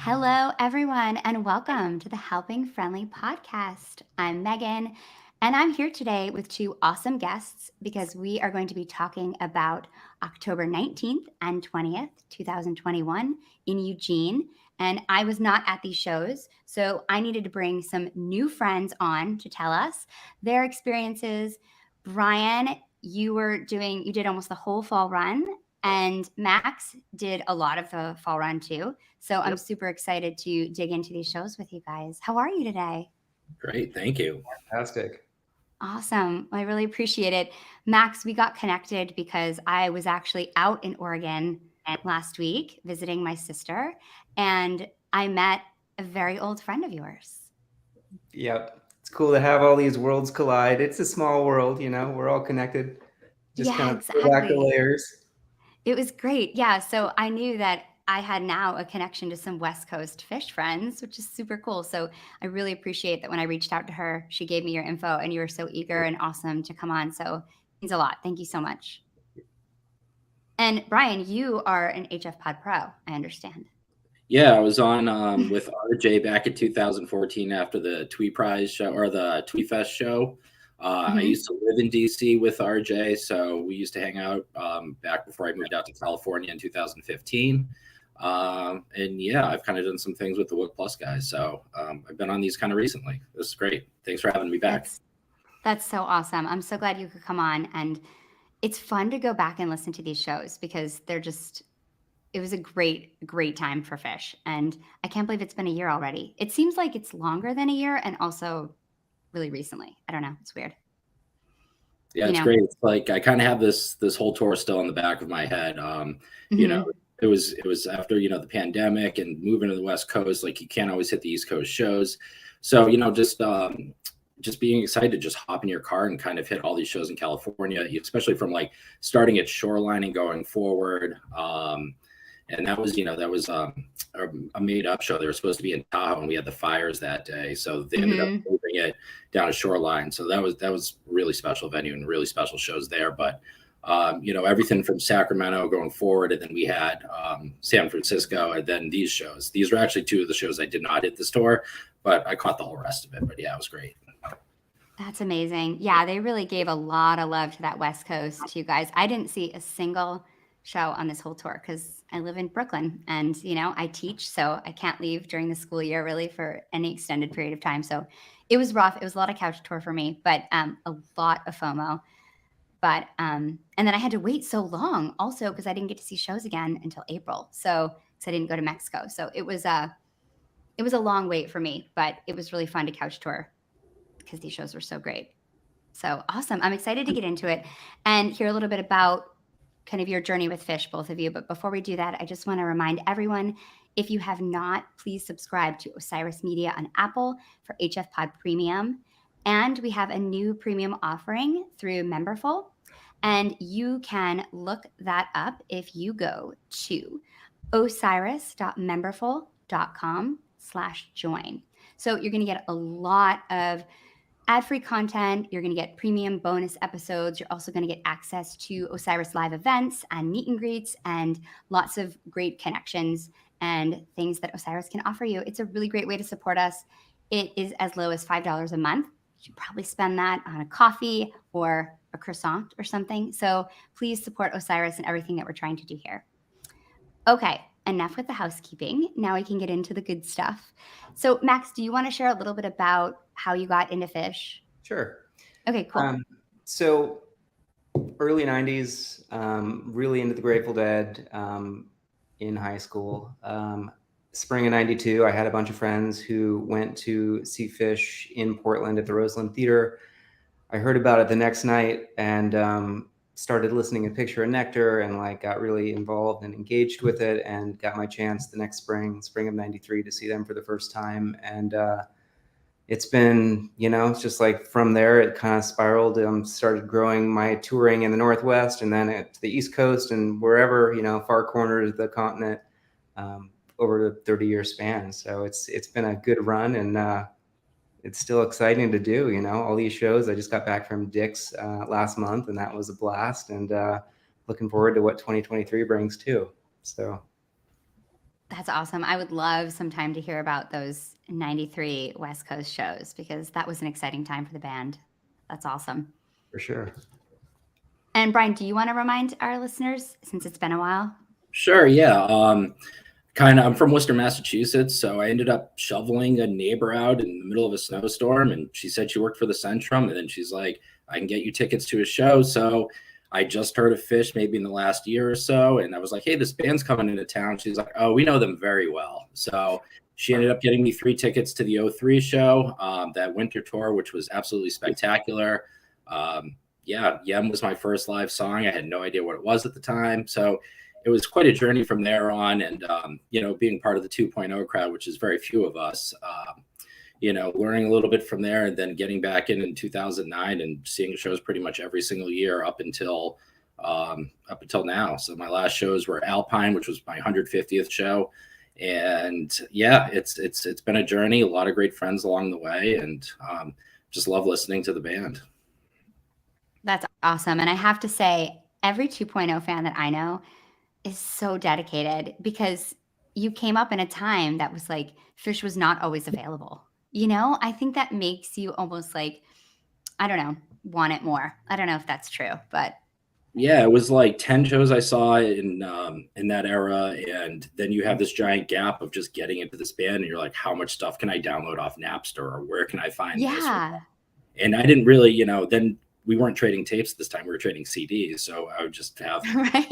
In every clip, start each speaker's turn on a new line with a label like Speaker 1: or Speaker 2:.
Speaker 1: Hello, everyone, and welcome to the Helping Friendly podcast. I'm Megan, and I'm here today with two awesome guests because we are going to be talking about October 19th and 20th, 2021 in Eugene. And I was not at these shows, so I needed to bring some new friends on to tell us their experiences. Brian, you did almost the whole fall run, and Max did a lot of the fall run too. So I'm
Speaker 2: Yep.
Speaker 1: super excited to dig into these shows with you guys. How are you today?
Speaker 2: Great. Thank you.
Speaker 3: Fantastic.
Speaker 1: Awesome. I really appreciate it. Max, we got connected because I was actually out in Oregon last week visiting my sister, and I met a very old friend of yours.
Speaker 3: Yep. It's cool to have all these worlds collide. It's a small world, we're all connected. Just
Speaker 1: Yeah,
Speaker 3: kind of peel back the
Speaker 1: exactly.
Speaker 3: layers.
Speaker 1: It was great. Yeah. So I knew that I had now a connection to some West Coast fish friends, which is super cool. So I really appreciate that when I reached out to her, she gave me your info and you were so eager and awesome to come on. So it means a lot. Thank you so much. And Brian, you are an HF Pod Pro, I understand.
Speaker 2: Yeah, I was on with RJ back in 2014 after the Twee Prize show or the Twee Fest show. I
Speaker 1: Mm-hmm.
Speaker 2: used to live in DC with RJ, so we used to hang out back before I moved out to California in 2015. And yeah, I've kind of done some things with the Wook Plus guys, so I've been on these kind of recently. This is great. Thanks for having me back.
Speaker 1: That's so awesome. I'm so glad you could come on, and it's fun to go back and listen to these shows because it was a great time for fish. And I can't believe it's been a year already. It seems like it's longer than a year and also really recently. I don't know. It's weird.
Speaker 2: Yeah,
Speaker 1: You
Speaker 2: it's
Speaker 1: know?
Speaker 2: great. It's like I kind of have this whole tour still in the back of my head. You know,
Speaker 1: Mm-hmm.
Speaker 2: it was after the pandemic and moving to the West Coast. Like you can't always hit the East Coast shows, so just being excited to just hop in your car and kind of hit all these shows in California, especially from like starting at Shoreline and going forward. And that was a made up show. They were supposed to be in Tahoe, and we had the fires that day, so they ended up
Speaker 1: Mm-hmm.
Speaker 2: moving it down to Shoreline. So that was really special venue and really special shows there. But everything from Sacramento going forward, and then we had San Francisco, and then these shows. These were actually two of the shows I did not hit this tour, but I caught the whole rest of it. But yeah, it was great.
Speaker 1: That's amazing. Yeah, they really gave a lot of love to that West Coast, you guys. I didn't see a single show on this whole tour because I live in Brooklyn and, I teach. So I can't leave during the school year really for any extended period of time. So it was rough. It was a lot of couch tour for me, but a lot of FOMO. But, and then I had to wait so long also because I didn't get to see shows again until April. So, because I didn't go to Mexico. So it was a long wait for me, but it was really fun to couch tour because these shows were so great. So awesome. I'm excited to get into it and hear a little bit about kind of your journey with fish, both of you. But before we do that, I just want to remind everyone, if you have not, please subscribe to Osiris Media on Apple for HF Pod Premium. And we have a new premium offering through Memberful. And you can look that up if you go to osiris.memberful.com/join. So you're going to get a lot of ad-free content. You're going to get premium bonus episodes. You're also going to get access to Osiris live events and meet and greets and lots of great connections and things that Osiris can offer you. It's a really great way to support us. It is as low as $5 a month. You should probably spend that on a coffee or a croissant or something. So please support Osiris and everything that we're trying to do here. Okay, enough with the housekeeping. Now we can get into the good stuff. So, Max, do you want to share a little bit about how you got into fish?
Speaker 3: Sure.
Speaker 1: Okay, cool.
Speaker 3: So early 90s, really into the Grateful Dead in high school. Spring of 92, I had a bunch of friends who went to see Fish in Portland at the Roseland Theater. I heard about it the next night and started listening to Picture of Nectar and got really involved and engaged with it and got my chance the next spring of 93 to see them for the first time. And it's been, it's just from there, it kind of spiraled. Started growing my touring in the Northwest and then to the East Coast and wherever, far corners of the continent over a 30-year span. So it's been a good run and it's still exciting to do, all these shows. I just got back from Dick's last month and that was a blast and looking forward to what 2023 brings too. So.
Speaker 1: That's awesome. I would love some time to hear about those 93 West Coast shows because that was an exciting time for the band. That's awesome.
Speaker 3: For sure.
Speaker 1: And Brian, do you want to remind our listeners, since it's been a while?
Speaker 2: Sure, yeah. I'm from Worcester, Massachusetts, so I ended up shoveling a neighbor out in the middle of a snowstorm, and she said she worked for the Centrum, and then she's like, I can get you tickets to a show. So I just heard of Fish maybe in the last year or so, and I was like, hey, this band's coming into town. She's like, oh, we know them very well. So she ended up getting me 3 tickets to the '03 show, that winter tour, which was absolutely spectacular. Yeah, Yem was my first live song. I had no idea what it was at the time. So it was quite a journey from there on. And, being part of the 2.0 crowd, which is very few of us, learning a little bit from there and then getting back in 2009 and seeing shows pretty much every single year up until now. So my last shows were Alpine, which was my 150th show. And yeah, it's been a journey, a lot of great friends along the way, and just love listening to the band.
Speaker 1: That's awesome. And I have to say, every 2.0 fan that I know is so dedicated because you came up in a time that was like Fish was not always available. I think that makes you almost like, I don't know, want it more. I don't know if that's true, but
Speaker 2: yeah, it was like 10 shows I saw in that era, and then you have this giant gap of just getting into this band, and you're like, how much stuff can I download off Napster, or where can I find this?
Speaker 1: yeah.
Speaker 2: And I didn't really, then we weren't trading tapes this time, we were trading CDs. So I would just have
Speaker 1: Right.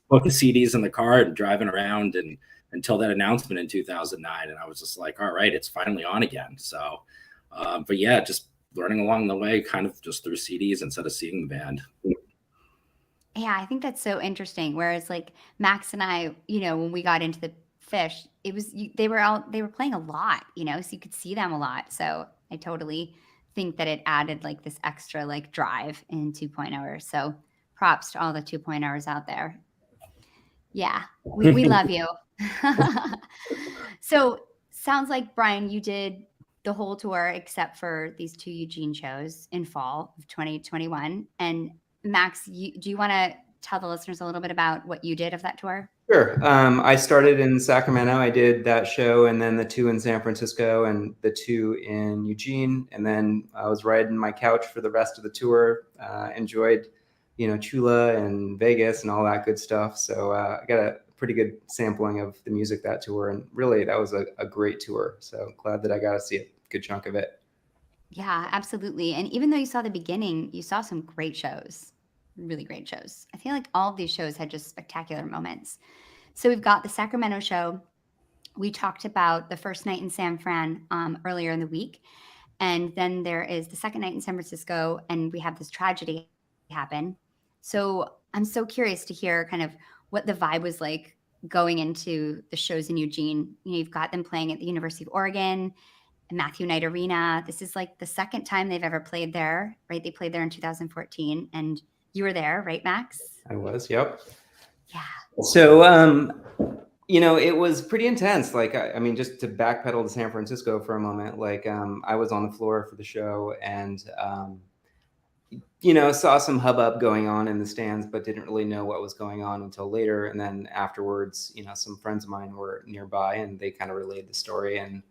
Speaker 2: both the CDs in the car and driving around and until that announcement in 2009. And I was just like, all right, it's finally on again. So, but yeah, just learning along the way, kind of just through CDs instead of seeing the band.
Speaker 1: Yeah, I think that's so interesting. Whereas like Max and I, when we got into the Fish, it was they were playing a lot, so you could see them a lot. So I totally think that it added like this extra like drive in 2.0ers. So props to all the 2.0ers out there. Yeah, we love you. So sounds like Brian, you did the whole tour except for these 2 Eugene shows in fall of 2021. And Max, do you want to tell the listeners a little bit about what you did of that tour?
Speaker 3: Sure. I started in Sacramento. I did that show, and then the 2 in San Francisco, and the 2 in Eugene. And then I was riding my couch for the rest of the tour. Enjoyed, Chula and Vegas and all that good stuff. So I got a pretty good sampling of the music that tour, and really that was a great tour. So glad that I got to see a good chunk of it.
Speaker 1: Yeah, absolutely. And even though you saw the beginning, you saw some great shows, really great shows. I feel like all of these shows had just spectacular moments. So we've got the Sacramento show. We talked about the first night in San Fran earlier in the week. And then there is the second night in San Francisco, and we have this tragedy happen. So I'm so curious to hear kind of what the vibe was like going into the shows in Eugene. You've got them playing at the University of Oregon, Matthew Knight Arena. This is like the second time they've ever played there, right? They played there in 2014, and you were there, right, Max?
Speaker 3: I was, yep.
Speaker 1: Yeah.
Speaker 3: So, it was pretty intense. Like, I mean, just to backpedal to San Francisco for a moment, like, I was on the floor for the show and, saw some hubbub going on in the stands, but didn't really know what was going on until later. And then afterwards, some friends of mine were nearby and they kind of relayed the story, and,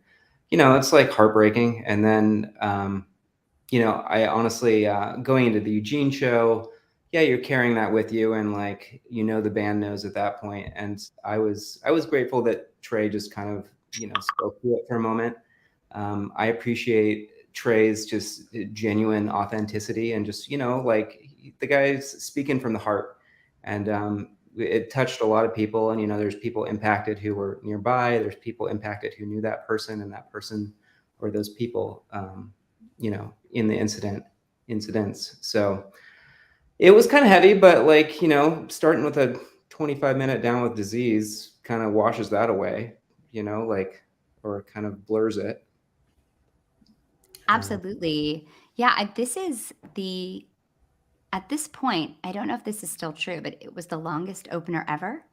Speaker 3: it's like heartbreaking. And then, I honestly, going into the Eugene show, yeah, you're carrying that with you, and like, the band knows at that point. And I was grateful that Trey just kind of, spoke to it for a moment. I appreciate Trey's just genuine authenticity and just, like the guy's speaking from the heart. And it touched a lot of people. And, there's people impacted who were nearby. There's people impacted who knew that person, and that person or those people, in the incidents. So it was kind of heavy, but like, starting with a 25-minute Down with Disease kind of washes that away, or kind of blurs it.
Speaker 1: Absolutely. Yeah, at this point, I don't know if this is still true, but it was the longest opener ever.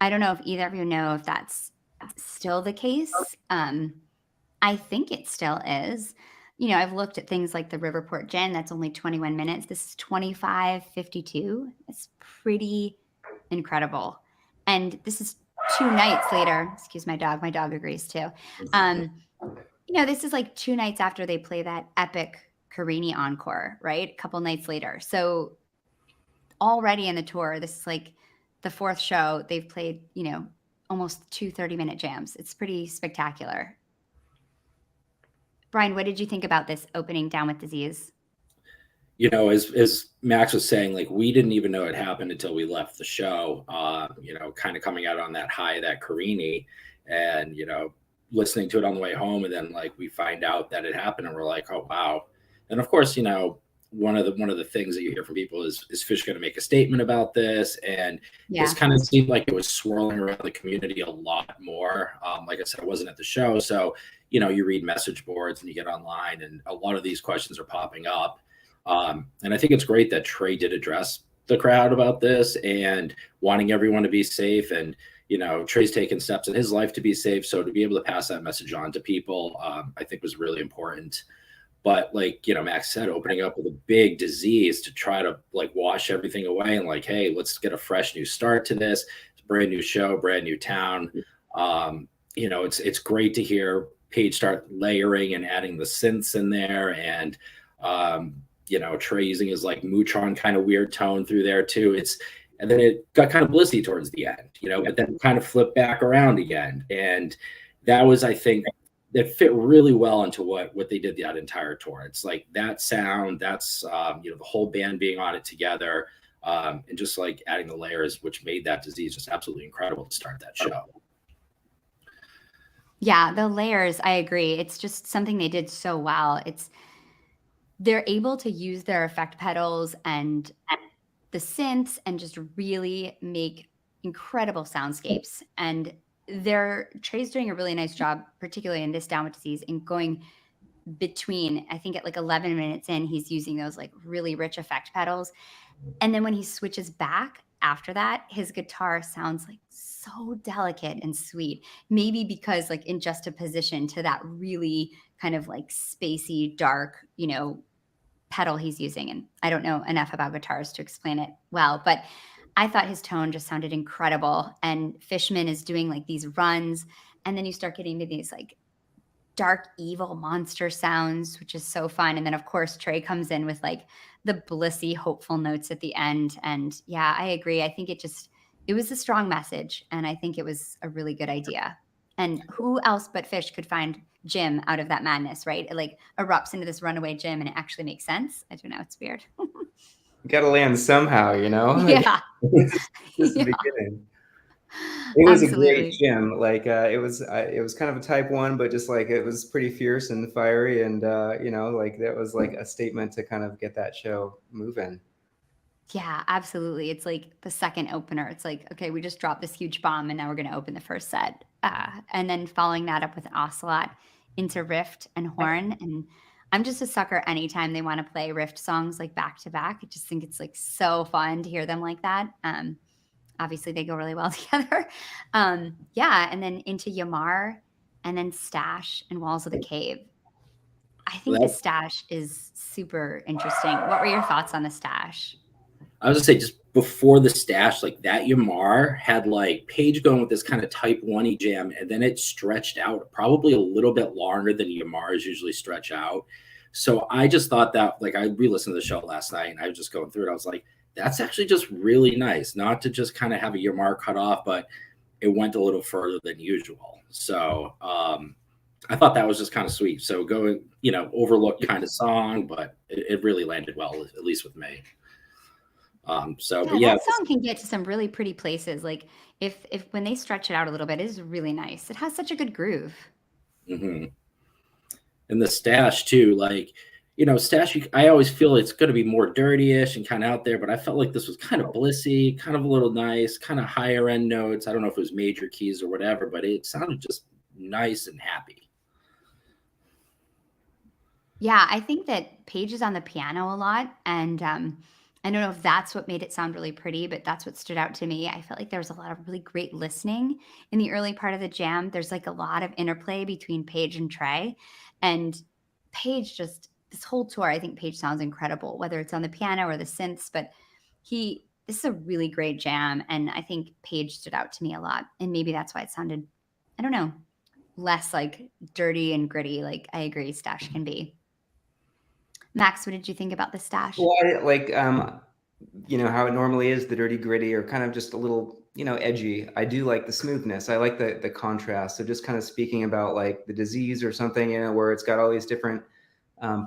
Speaker 1: I don't know if either of you know if that's still the case. I think it still is. I've looked at things like the Riverport Gin, that's only 21 minutes. This is 25:52. It's pretty incredible. And this is 2 nights later. Excuse my dog. My dog agrees too. This is like 2 nights after they play that epic Carini encore, right? A couple nights later. So already in the tour, this is like the 4th show. They've played, almost 2 30-minute jams. It's pretty spectacular. Brian, what did you think about this opening Down with Disease?
Speaker 2: As Max was saying, like, we didn't even know it happened until we left the show, kind of coming out on that high, that Carini, and, listening to it on the way home. And then like, we find out that it happened and we're like, oh, wow. And of course, one of the things that you hear from people is Fish going to make a statement about this? And this kind of seemed like it was swirling around the community a lot more. Like I said, I wasn't at the show. So, you read message boards and you get online and a lot of these questions are popping up. And I think it's great that Trey did address the crowd about this and wanting everyone to be safe. And, Trey's taken steps in his life to be safe. So to be able to pass that message on to people, I think was really important. But like, Max said, opening up with a big disease to try to like wash everything away and like, hey, let's get a fresh new start to this. It's a brand new show, brand new town. It's great to hear Paige start layering and adding the synths in there. And, Trey using his like Mootron kind of weird tone through there too. And then it got kind of blissy towards the end, but then kind of flipped back around again. And that was, I think, that fit really well into what they did that entire tour. It's like that sound, that's, the whole band being on it together, and just like adding the layers, which made that disease just absolutely incredible to start that show.
Speaker 1: Yeah, the layers, I agree. It's just something they did so well. They're able to use their effect pedals and the synths and just really make incredible soundscapes. And Trey's doing a really nice job, particularly in this Down with Disease, in going between, I think at like 11 minutes in, he's using those like really rich effect pedals. And then when he switches back after that, his guitar sounds like so delicate and sweet. Maybe because like in juxtaposition to that really kind of like spacey, dark, pedal he's using. And I don't know enough about guitars to explain it well, but I thought his tone just sounded incredible. And Fishman is doing like these runs, and then you start getting to these like dark, evil monster sounds, which is so fun. And then of course Trey comes in with like the blissy, hopeful notes at the end. And yeah, I agree. I think it was a strong message, and I think it was a really good idea. And who else but Fish could find Jim out of that madness, right? It like erupts into this runaway Jim and it actually makes sense. I don't know. It's weird.
Speaker 3: Got to land somehow,
Speaker 1: Yeah.
Speaker 3: Just the beginning. It was
Speaker 1: Absolutely.
Speaker 3: a great Jim. Like it was kind of a type 1, but just like it was pretty fierce and fiery, and like that was like a statement to kind of get that show moving.
Speaker 1: Yeah, absolutely. It's like the second opener. It's like, okay, we just dropped this huge bomb and now we're going to open the first set. And then following that up with an Ocelot into Rift and Horn. And I'm just a sucker anytime they want to play Rift songs like back to back. I just think it's like so fun to hear them like that. Obviously they go really well together. Yeah. And then into Yamar, and then Stash and Walls of the Cave. I think the Stash is super interesting. What were your thoughts on the Stash?
Speaker 2: I was gonna say, just before the Stash, like that Yamar had like Paige going with this kind of type 1-y jam, and then it stretched out probably a little bit longer than Yamars usually stretch out. So I just thought that, like, I re-listened to the show last night and I was just going through it. I was like, that's actually just really nice, not to just kind of have a Yamar cut off, but it went a little further than usual. So I thought that was just kind of sweet. So going, overlooked kind of song, but it really landed well, at least with me. That
Speaker 1: song can get to some really pretty places. Like if when they stretch it out a little bit, it is really nice. It has such a good groove.
Speaker 2: Mm-hmm. And the Stash too, like, Stash, I always feel it's going to be more dirty-ish and kind of out there, but I felt like this was kind of blissy, kind of a little nice, kind of higher end notes. I don't know if it was major keys or whatever, but it sounded just nice and happy.
Speaker 1: Yeah, I think that Paige is on the piano a lot, and I don't know if that's what made it sound really pretty, but that's what stood out to me. I felt like there was a lot of really great listening in the early part of the jam. There's like a lot of interplay between Paige and Trey, and Paige just this whole tour, I think Paige sounds incredible, whether it's on the piano or the synths, but this is a really great jam. And I think Paige stood out to me a lot. And maybe that's why it sounded, I don't know, less like dirty and gritty. Like I agree, Stash can be. Max, what did you think about the Stash?
Speaker 3: Well, I like how it normally is, the dirty gritty or kind of just a little, edgy. I do like the smoothness. I like the contrast. So just kind of speaking about like the disease or something, where it's got all these different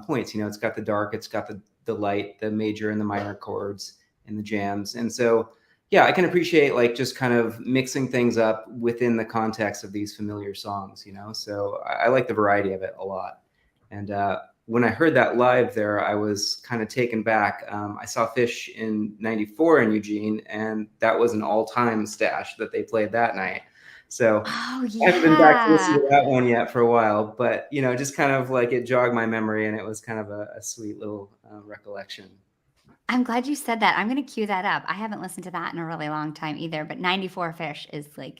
Speaker 3: points. It's got the dark, it's got the light, the major and the minor chords and the jams. And so, yeah, I can appreciate like just kind of mixing things up within the context of these familiar songs, So I like the variety of it a lot. And when I heard that live there, I was kind of taken back. I saw Fish in '94 in Eugene, and that was an all-time Stash that they played that night. So
Speaker 1: Oh,
Speaker 3: I haven't been back to listen
Speaker 1: yeah.
Speaker 3: to that one yet for a while, but just kind of like it jogged my memory, and it was kind of a sweet little recollection.
Speaker 1: I'm glad you said that. I'm going to cue that up. I haven't listened to that in a really long time either, but 94 Fish is like,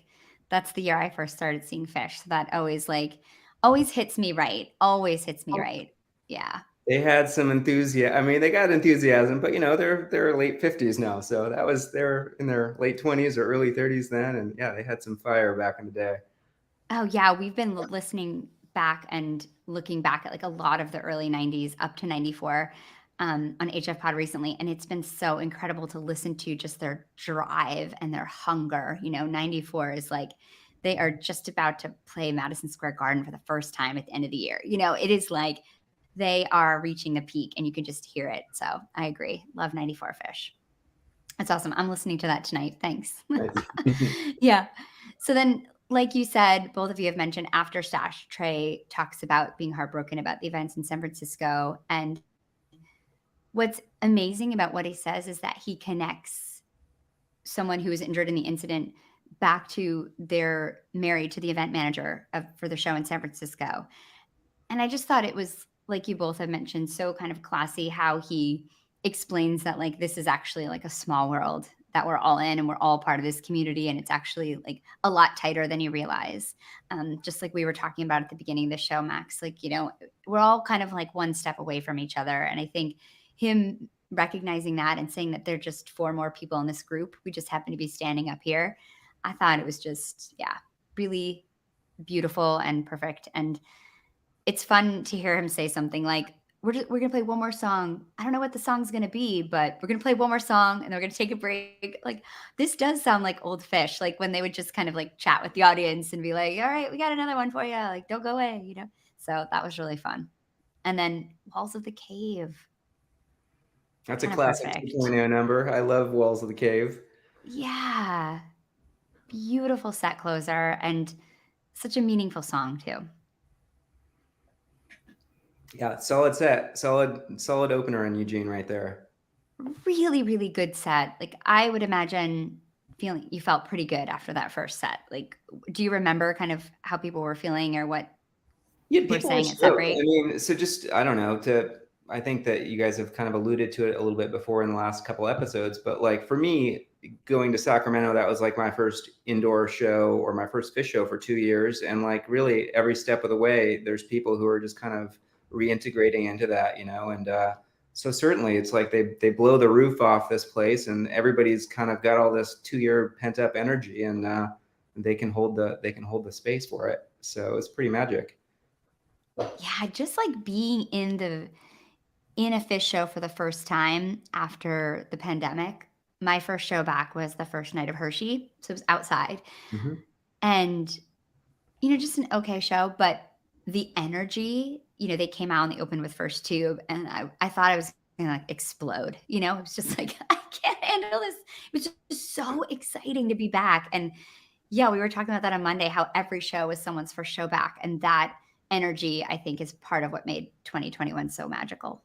Speaker 1: that's the year I first started seeing Fish. So that always hits me right. Always hits me right. Yeah.
Speaker 3: They had some enthusiasm. I mean, they got enthusiasm, but they're late 50s now, so they're in their late 20s or early 30s then, and yeah, they had some fire back in the day.
Speaker 1: Oh yeah, we've been listening back and looking back at like a lot of the early 90s up to 94 on HF Pod recently, and it's been so incredible to listen to just their drive and their hunger. 94 is like they are just about to play Madison Square Garden for the first time at the end of the year. It is like they are reaching the peak and you can just hear it. So I agree. Love 94 Fish. That's awesome. I'm listening to that tonight. Thanks. Yeah. So then, like you said, both of you have mentioned after Stash, Trey talks about being heartbroken about the events in San Francisco. And what's amazing about what he says is that he connects someone who was injured in the incident back to their married to the event manager for the show in San Francisco. And I just thought it was, like you both have mentioned, so kind of classy how he explains that like this is actually like a small world that we're all in and we're all part of this community, and it's actually like a lot tighter than you realize. Just like we were talking about at the beginning of the show, Max, like, we're all kind of like one step away from each other. And I think him recognizing that and saying that there are just 4 more people in this group, we just happen to be standing up here. I thought it was just, yeah, really beautiful and perfect. And it's fun to hear him say something like, we're going to play one more song. I don't know what the song's going to be, but we're going to play one more song and then we're going to take a break. Like, this does sound like old Fish, like when they would just kind of like chat with the audience and be like, all right, we got another one for you. Like, don't go away, So that was really fun. And then Walls of the Cave.
Speaker 3: That's a
Speaker 1: Kinda
Speaker 3: classic
Speaker 1: perfect.
Speaker 3: 2.0 number. I love Walls of the Cave.
Speaker 1: Yeah. Beautiful set closer and such a meaningful song too.
Speaker 3: Yeah, solid set, solid opener in Eugene right there.
Speaker 1: Really, really good set. Like, I would imagine you felt pretty good after that first set. Like, do you remember kind of how people were feeling or what
Speaker 3: Yeah,
Speaker 1: people were
Speaker 3: people were
Speaker 1: saying at set
Speaker 3: stoked.
Speaker 1: break?
Speaker 3: I mean, so just I don't know. I think that you guys have kind of alluded to it a little bit before in the last couple episodes, but like for me, going to Sacramento, that was like my first indoor show or my first Fish show for 2 years, and like really every step of the way, there's people who are just kind of reintegrating into that, and so certainly it's like they blow the roof off this place, and everybody's kind of got all this 2-year pent up energy, and they can hold the space for it. So it's pretty magic.
Speaker 1: Yeah, just like being in a Fish show for the first time after the pandemic. My first show back was the first night of Hershey, so it was outside.
Speaker 3: Mm-hmm.
Speaker 1: And just an okay show, but the energy, they came out and they opened with First Tube, and I thought I was gonna like explode. It was just like, I can't handle this. It was just so exciting to be back. And yeah, we were talking about that on Monday, how every show was someone's first show back. And that energy, I think, is part of what made 2021 so magical.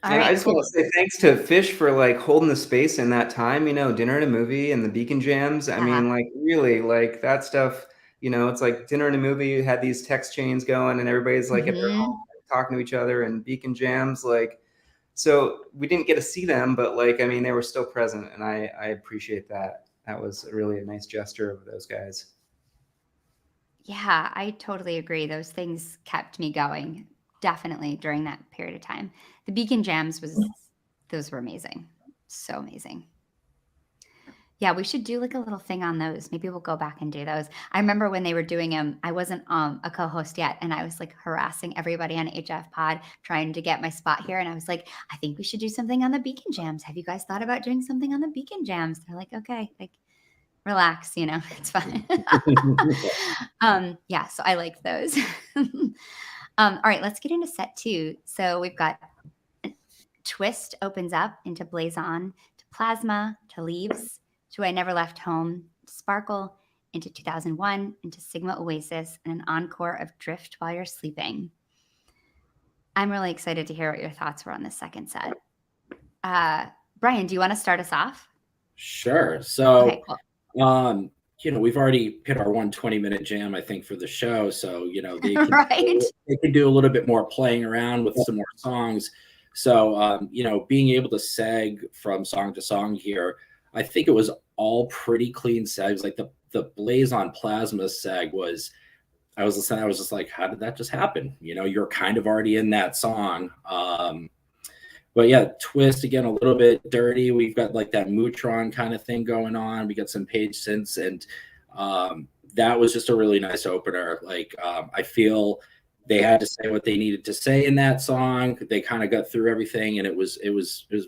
Speaker 1: All
Speaker 3: And I
Speaker 1: right.
Speaker 3: just want to say thanks to Fish for like holding the space in that time, dinner and a movie and the Beacon Jams. I mean, like really like that stuff, it's like dinner and a movie. You had these text chains going and everybody's like at their home talking to each other, and Beacon Jams. Like, so we didn't get to see them, but like, I mean, they were still present, and I appreciate that. That was really a nice gesture of those guys.
Speaker 1: Yeah, I totally agree. Those things kept me going, definitely during that period of time. The Beacon Jams was Those were amazing. So amazing. Yeah, we should do like a little thing on those. Maybe we'll go back and do those. I remember when they were doing them, I wasn't a co-host yet, and I was like harassing everybody on HF Pod trying to get my spot here. And I was like, I think we should do something on the Beacon Jams. Have you guys thought about doing something on the Beacon Jams? They're like, okay, like relax, it's fine. Yeah, so I like those. All right, let's get into set 2. So we've got Twist opens up into Blaze On, to Plasma, to Leaves, to I Never Left Home, to Sparkle, into 2001, into Sigma Oasis, and an encore of Drift While You're Sleeping. I'm really excited to hear what your thoughts were on this second set. Brian, do you want to start us off?
Speaker 2: Sure. So,
Speaker 1: Okay, cool.
Speaker 2: We've already hit our 120-minute jam, I think, for the show. So, they can,
Speaker 1: Right.
Speaker 2: they can do a little bit more playing around with some more songs. So, being able to seg from song to song here, I think it was all pretty clean segs. Like the Blaze on Plasma seg I was listening, I was just like, how did that just happen? You're kind of already in that song. But yeah, Twist, again, a little bit dirty. We've got like that Mutron kind of thing going on. We got some page synths, and that was just a really nice opener. Like, I feel they had to say what they needed to say in that song. They kind of got through everything, and it was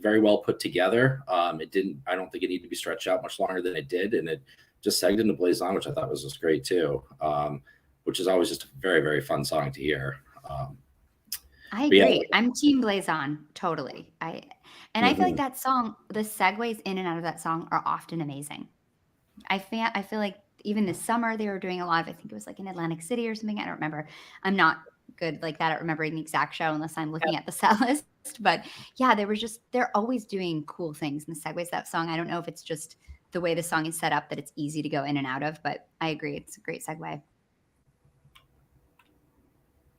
Speaker 2: very well put together. I don't think it needed to be stretched out much longer than it did, and it just segged into Blaze On, which I thought was just great too. Which is always just a very, very fun song to hear.
Speaker 1: I agree. I'm team Blaze On, totally. I feel like that song, the segues in and out of that song are often amazing. I feel like even this summer they were doing a lot of, I think it was like in Atlantic City or something. I don't remember. I'm not good like that at remembering the exact show unless I'm looking at the set list. But yeah, they're always doing cool things in the segues of that song. I don't know if it's just the way the song is set up that it's easy to go in and out of, but I agree. It's a great segue.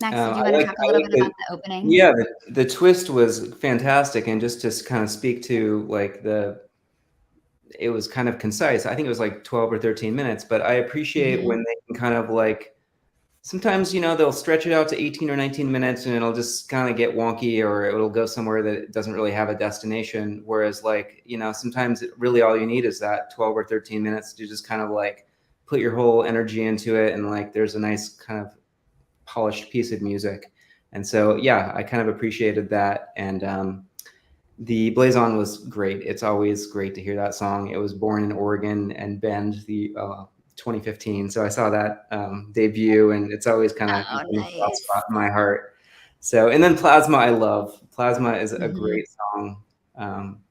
Speaker 1: Max, did you want to talk a little bit about the opening?
Speaker 3: Yeah, the twist was fantastic, and just to kind of speak to like it was kind of concise. I think it was like 12 or 13 minutes, but I appreciate when they can kind of like, sometimes, they'll stretch it out to 18 or 19 minutes and it'll just kind of get wonky, or it'll go somewhere that it doesn't really have a destination. Whereas like, sometimes really all you need is that 12 or 13 minutes to just kind of like put your whole energy into it. And like, there's a nice kind of polished piece of music. And so, yeah, I kind of appreciated that. And the Blaze On was great. It's always great to hear that song. It was born in Oregon and Bend, the 2015. So I saw that debut, and it's always kind of a spot in my heart. So, and then Plasma, I love. Plasma is a great song.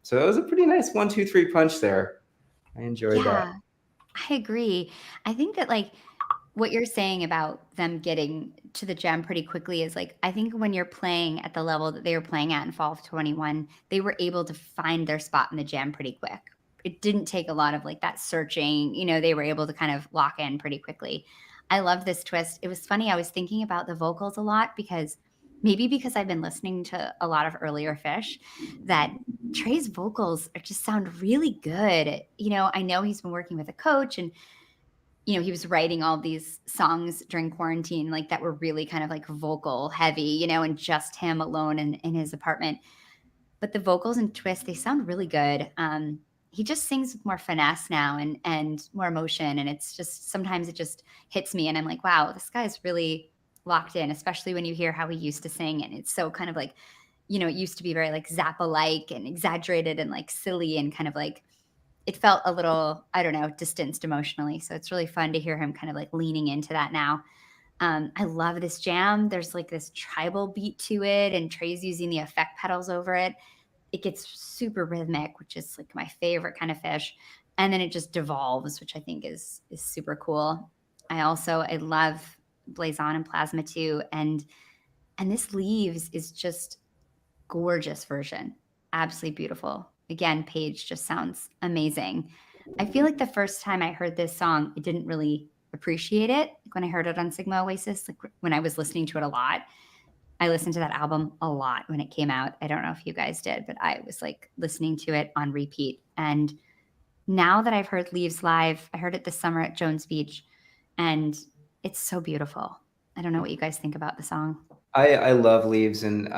Speaker 3: So it was a pretty nice 1, 2, 3 punch there. I enjoyed that.
Speaker 1: I agree. I think that like what you're saying about them getting to the gem pretty quickly is like, I think when you're playing at the level that they were playing at in fall of 21, they were able to find their spot in the jam pretty quick. It didn't take a lot of like that searching, they were able to kind of lock in pretty quickly. I love this twist. It was funny. I was thinking about the vocals a lot because I've been listening to a lot of earlier Fish, that Trey's vocals just sound really good. I know he's been working with a coach, and he was writing all these songs during quarantine, like that were really kind of like vocal heavy, and just him alone in his apartment. But the vocals in Twist, they sound really good. He just sings with more finesse now and more emotion. And it's just, sometimes it just hits me and I'm like, wow, this guy's really locked in, especially when you hear how he used to sing. And it's so kind of like, it used to be very like Zappa-like and exaggerated and like silly and kind of like, it felt a little, I don't know, distanced emotionally. So it's really fun to hear him kind of like leaning into that now. I love this jam. There's like this tribal beat to it, and Trey's using the effect pedals over it. It gets super rhythmic, which is like my favorite kind of Fish. And then it just devolves, which I think is super cool. I love Blaze On and Plasma too. And this Leaves is just gorgeous version. Absolutely beautiful. Again, Paige just sounds amazing. I feel like the first time I heard this song, I didn't really appreciate it. Like when I heard it on Sigma Oasis, like when I was listening to it a lot. I listened to that album a lot when it came out. I don't know if you guys did, but I was like listening to it on repeat. And now that I've heard Leaves live, I heard it this summer at Jones Beach, and it's so beautiful. I don't know what you guys think about the song.
Speaker 3: I love Leaves, and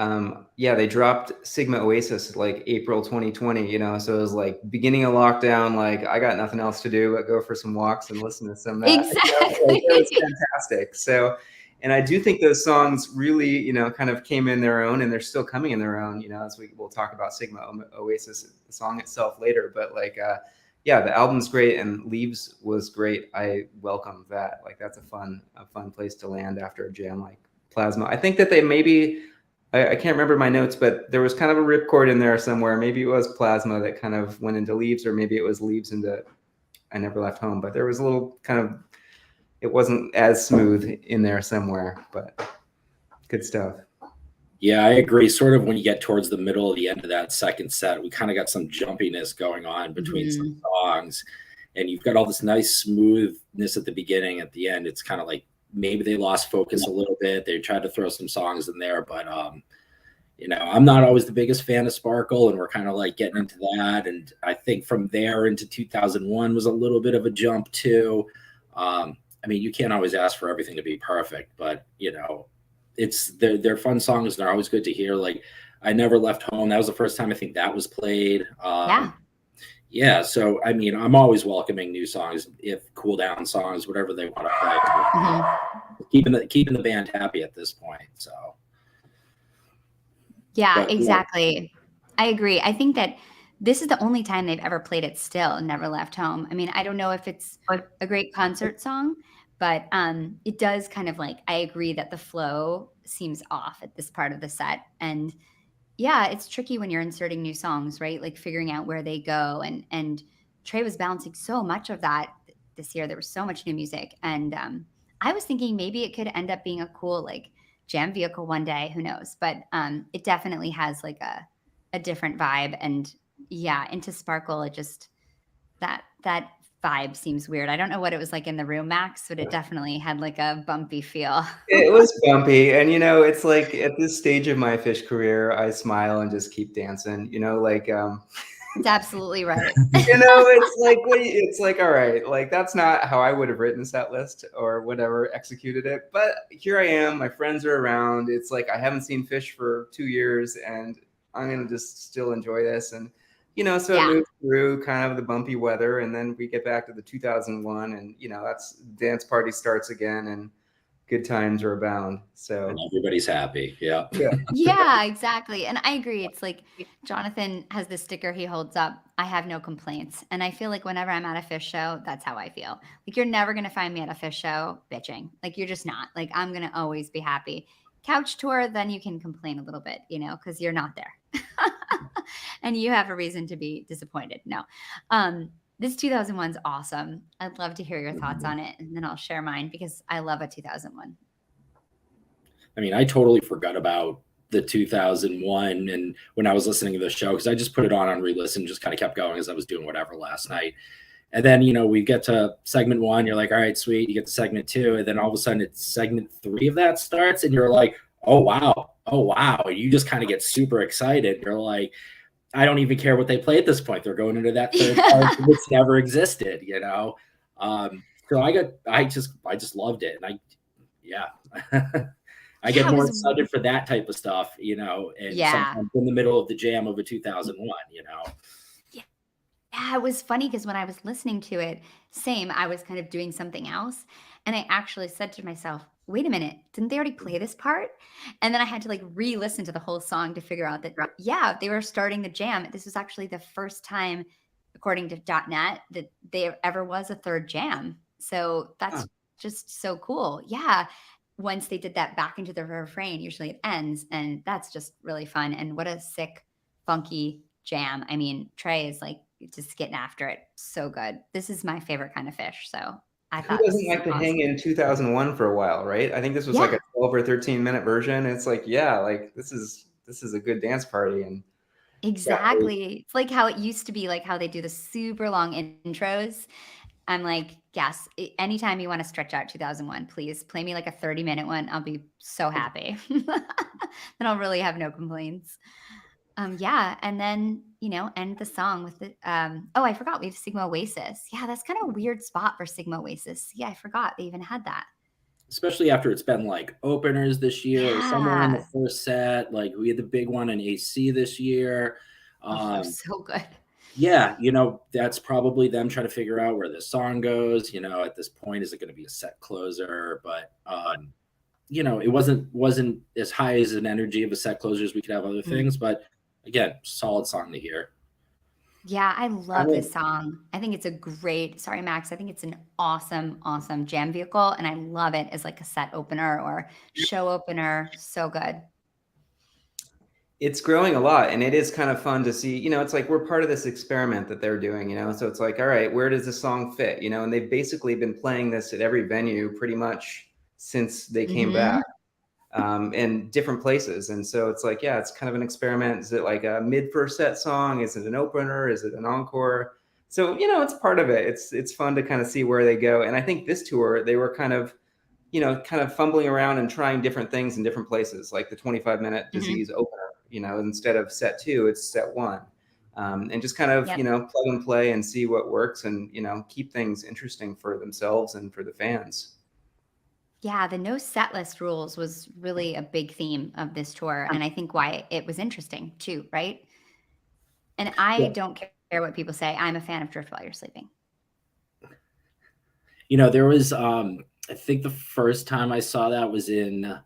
Speaker 3: yeah, they dropped Sigma Oasis like April 2020, you know, so it was like beginning of lockdown, like I got nothing else to do but go for some walks and listen to some of that. You know, like, it was
Speaker 1: Exactly.
Speaker 3: fantastic. So, and I do think those songs really, you know, kind of came in their own, and they're still coming in their own, you know, as we'll talk about Sigma Oasis, the song itself later, but like, yeah, the album's great, and Leaves was great. I welcome that. Like, that's a fun place to land after a jam like Plasma. I think that they maybe, I can't remember my notes, but there was kind of a ripcord in there somewhere. Maybe it was Plasma that kind of went into Leaves, or maybe it was Leaves into I Never Left Home. But there was a little kind of, it wasn't as smooth in there somewhere, but good stuff.
Speaker 2: Yeah, I agree. Sort of when you get towards the middle of the end of that second set, we kind of got some jumpiness going on between some songs, and you've got all this nice smoothness at the beginning. At the end, it's kind of like maybe they lost focus a little bit. They tried to throw some songs in there, but you know, I'm not always the biggest fan of Sparkle, and we're kind of like getting into that. And I think from there into 2001 was a little bit of a jump too. I mean, you can't always ask for everything to be perfect, but you know, they're fun songs and they're always good to hear. Like I Never Left Home. That was the first time I think that was played.
Speaker 1: Yeah.
Speaker 2: Yeah. So I mean, I'm always welcoming new songs, if cool down songs, whatever they want to play. Keeping the band happy at this point. So
Speaker 1: Yeah,
Speaker 2: but
Speaker 1: exactly. I agree. I think that this is the only time they've ever played it still, Never Left Home. I mean, I don't know if it's a great concert song, but it does kind of like, I agree that the flow seems off at this part of the set. And yeah, it's tricky when you're inserting new songs, right? Like figuring out where they go. And Trey was balancing so much of that this year. There was so much new music. And I was thinking maybe it could end up being a cool like jam vehicle one day. Who knows? But it definitely has like a different vibe. And yeah, into Sparkle, it just that vibe seems weird. I don't know what it was like in the room, Max, but it definitely had like a bumpy feel.
Speaker 3: It was bumpy, and you know, it's like at this stage of my Fish career, I smile and just keep dancing. You know, like
Speaker 1: It's absolutely right.
Speaker 3: you know, it's like it's like, all right, like that's not how I would have written set list or whatever executed it. But here I am, my friends are around. It's like I haven't seen Fish for 2 years, and I'm gonna just still enjoy this. And you know, so it
Speaker 1: Yeah.
Speaker 3: moves through kind of the bumpy weather, and then we get back to the 2001, and you know, that's dance party starts again, and good times are abound.
Speaker 2: and
Speaker 3: So
Speaker 2: everybody's happy. Yeah.
Speaker 1: Yeah, exactly. And I agree. It's like Jonathan has this sticker he holds up. I have no complaints. And I feel like whenever I'm at a Fish show, that's how I feel. Like you're never going to find me at a Fish show bitching. Like you're just not. Like I'm going to always be happy. Couch tour, then you can complain a little bit, you know, because you're not there. And you have a reason to be disappointed. No. This 2001's awesome. I'd love to hear your thoughts on it. And then I'll share mine because I love a 2001.
Speaker 2: I mean, I totally forgot about the 2001 and when I was listening to the show, because I just put it on re-listen, just kind of kept going as I was doing whatever last night. And then, you know, we get to segment one, you're like, all right, sweet. You get to segment two. And then all of a sudden it's segment three of that starts. And you're like, oh, wow. Oh, wow. And you just kind of get super excited. You're like, I don't even care what they play at this point. They're going into that third part which never existed, you know? So I just loved it. And yeah. I get
Speaker 1: Yeah, it
Speaker 2: more
Speaker 1: was
Speaker 2: excited for that type of stuff, you know, and
Speaker 1: yeah.
Speaker 2: sometimes in the middle of the jam of a 2001, you know.
Speaker 1: Yeah, it was funny because when I was listening to it, same, I was kind of doing something else. And I actually said to myself, wait a minute, didn't they already play this part? And then I had to like re listen to the whole song to figure out that, yeah, they were starting the jam. This was actually the first time, according to .net, that there ever was a third jam. So
Speaker 3: Huh.
Speaker 1: that's just so cool. Yeah. Once they did that back into the refrain, usually it ends. And that's just really fun. And what a sick, funky jam. I mean, Trey is like just getting after it. So good. This is my favorite kind of Fish. So I
Speaker 3: Who
Speaker 1: thought this
Speaker 3: doesn't
Speaker 1: is
Speaker 3: like to hang
Speaker 1: awesome.
Speaker 3: in 2001 for a while, right? I think this was like
Speaker 1: Yeah.
Speaker 3: a 12 or 13-minute version. It's like, yeah, like this is a good dance party, and definitely.
Speaker 1: Exactly. It's like how it used to be, like how they do the super long intros. I'm like, yes, anytime you want to stretch out 2001, please play me like a 30-minute one. I'll be so happy. Then I'll really have no complaints. Yeah, and then, you know, end the song with the oh, I forgot we have Sigma Oasis. Yeah, that's kind of a weird spot for Sigma Oasis. Yeah, I forgot they even had that.
Speaker 2: especially after it's been like openers this year or somewhere in the
Speaker 1: Yeah.
Speaker 2: first set. Like we had the big one in AC this year.
Speaker 1: Oh, they're
Speaker 2: Um,
Speaker 1: so good.
Speaker 2: yeah, that's probably them trying to figure out where the song goes. At this point, is it going to be a set closer? But it wasn't as high as an energy of a set closer as we could have other things. But again, solid song to hear.
Speaker 1: Yeah, I
Speaker 2: I
Speaker 1: love
Speaker 2: will,
Speaker 1: this song. I think it's a great, sorry, Max. I think it's an awesome, awesome jam vehicle. And I love it as like a set opener or show opener. So good.
Speaker 3: It's growing a lot, and it is kind of fun to see. It's like we're part of this experiment that they're doing. So it's like, all right, where does the song fit? And they've basically been playing this at every venue pretty much since they came
Speaker 1: Hmm.
Speaker 3: back, in different places. And so it's like, yeah, it's kind of an experiment. Is it like a mid first set song? Is it an opener? Is it an encore? So it's part of it. It's fun to kind of see where they go. And I think this tour they were kind of fumbling around and trying different things in different places, like the 25-minute disease opener. Instead of set 2, it's set 1. And just kind of,
Speaker 1: Yep.
Speaker 3: plug and play and see what works and, keep things interesting for themselves and for the fans.
Speaker 1: Yeah, the no set list rules was really a big theme of this tour. And I think why it was interesting too, right? And I
Speaker 2: yeah.
Speaker 1: don't care what people say. I'm a fan of Drift While You're Sleeping.
Speaker 2: There was, I think the first time I saw that was in,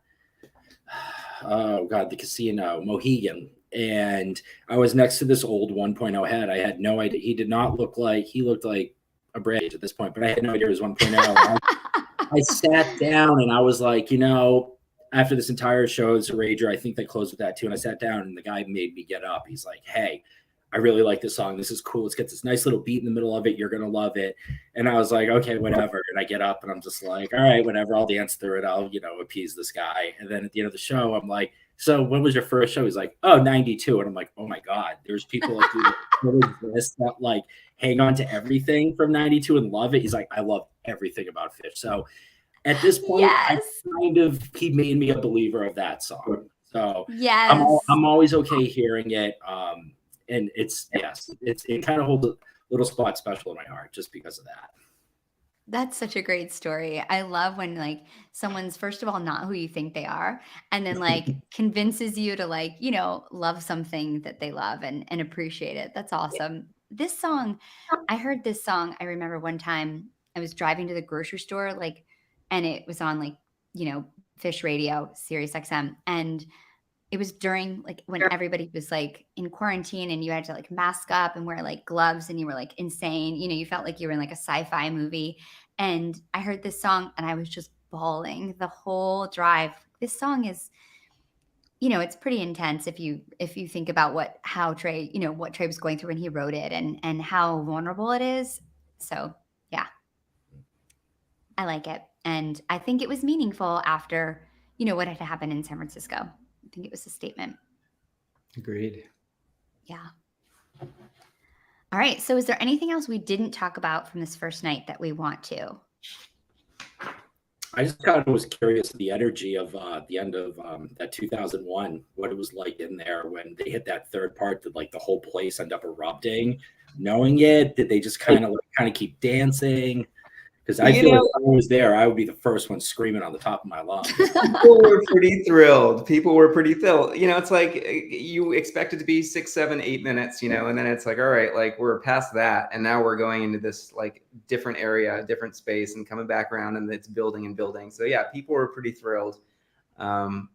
Speaker 2: oh God, the casino, Mohegan. And I was next to this old 1.0 head. I had no idea. He looked like a braid at this point, but I had no idea it was 1.0. I sat down and I was like, after this entire show, it's a rager. I think they closed with that too. And I sat down and the guy made me get up. He's like, hey, I really like this song. This is cool. Let's get this nice little beat in the middle of it. You're going to love it. And I was like, okay, whatever. And I get up and I'm just like, all right, whatever. I'll dance through it. I'll, appease this guy. And then at the end of the show, I'm like, so when was your first show? He's like, oh, 92. And I'm like, oh my God, there's people like that like hang on to everything from 92 and love it. He's like, I love everything about Fish. So at this point,
Speaker 1: Yes.
Speaker 2: he made me a believer of that song. So
Speaker 1: Yes.
Speaker 2: I'm always okay hearing it. And it kind of holds a little spot special in my heart just because of that.
Speaker 1: That's such a great story. I love when like someone's first of all not who you think they are and then like convinces you to like, love something that they love and appreciate it. That's awesome. This song, I heard this song. I remember one time I was driving to the grocery store like and it was on like, Fish Radio, Sirius XM, and it was during like when everybody was like in quarantine and you had to like mask up and wear like gloves and you were like insane. You felt like you were in like a sci-fi movie. And I heard this song and I was just bawling the whole drive. This song is, it's pretty intense if you think about what Trey was going through when he wrote it and how vulnerable it is. So yeah, I like it. And I think it was meaningful after, what had happened in San Francisco. I think it was a statement.
Speaker 3: Agreed.
Speaker 1: Yeah. All right. So is there anything else we didn't talk about from this first night that we want to?
Speaker 2: I just kind of was curious the energy of the end of that 2001, what it was like in there when they hit that third part. Did like the whole place end up erupting? Knowing it, did they just kind of keep dancing? Because I feel like if I was there, I would be the first one screaming on the top of my lungs.
Speaker 3: People were pretty thrilled. It's like you expect it to be 6, 7, 8 minutes, and then it's like, all right, like we're past that. And now we're going into this like different area, different space and coming back around and it's building and building. So yeah, people were pretty thrilled. Sometimes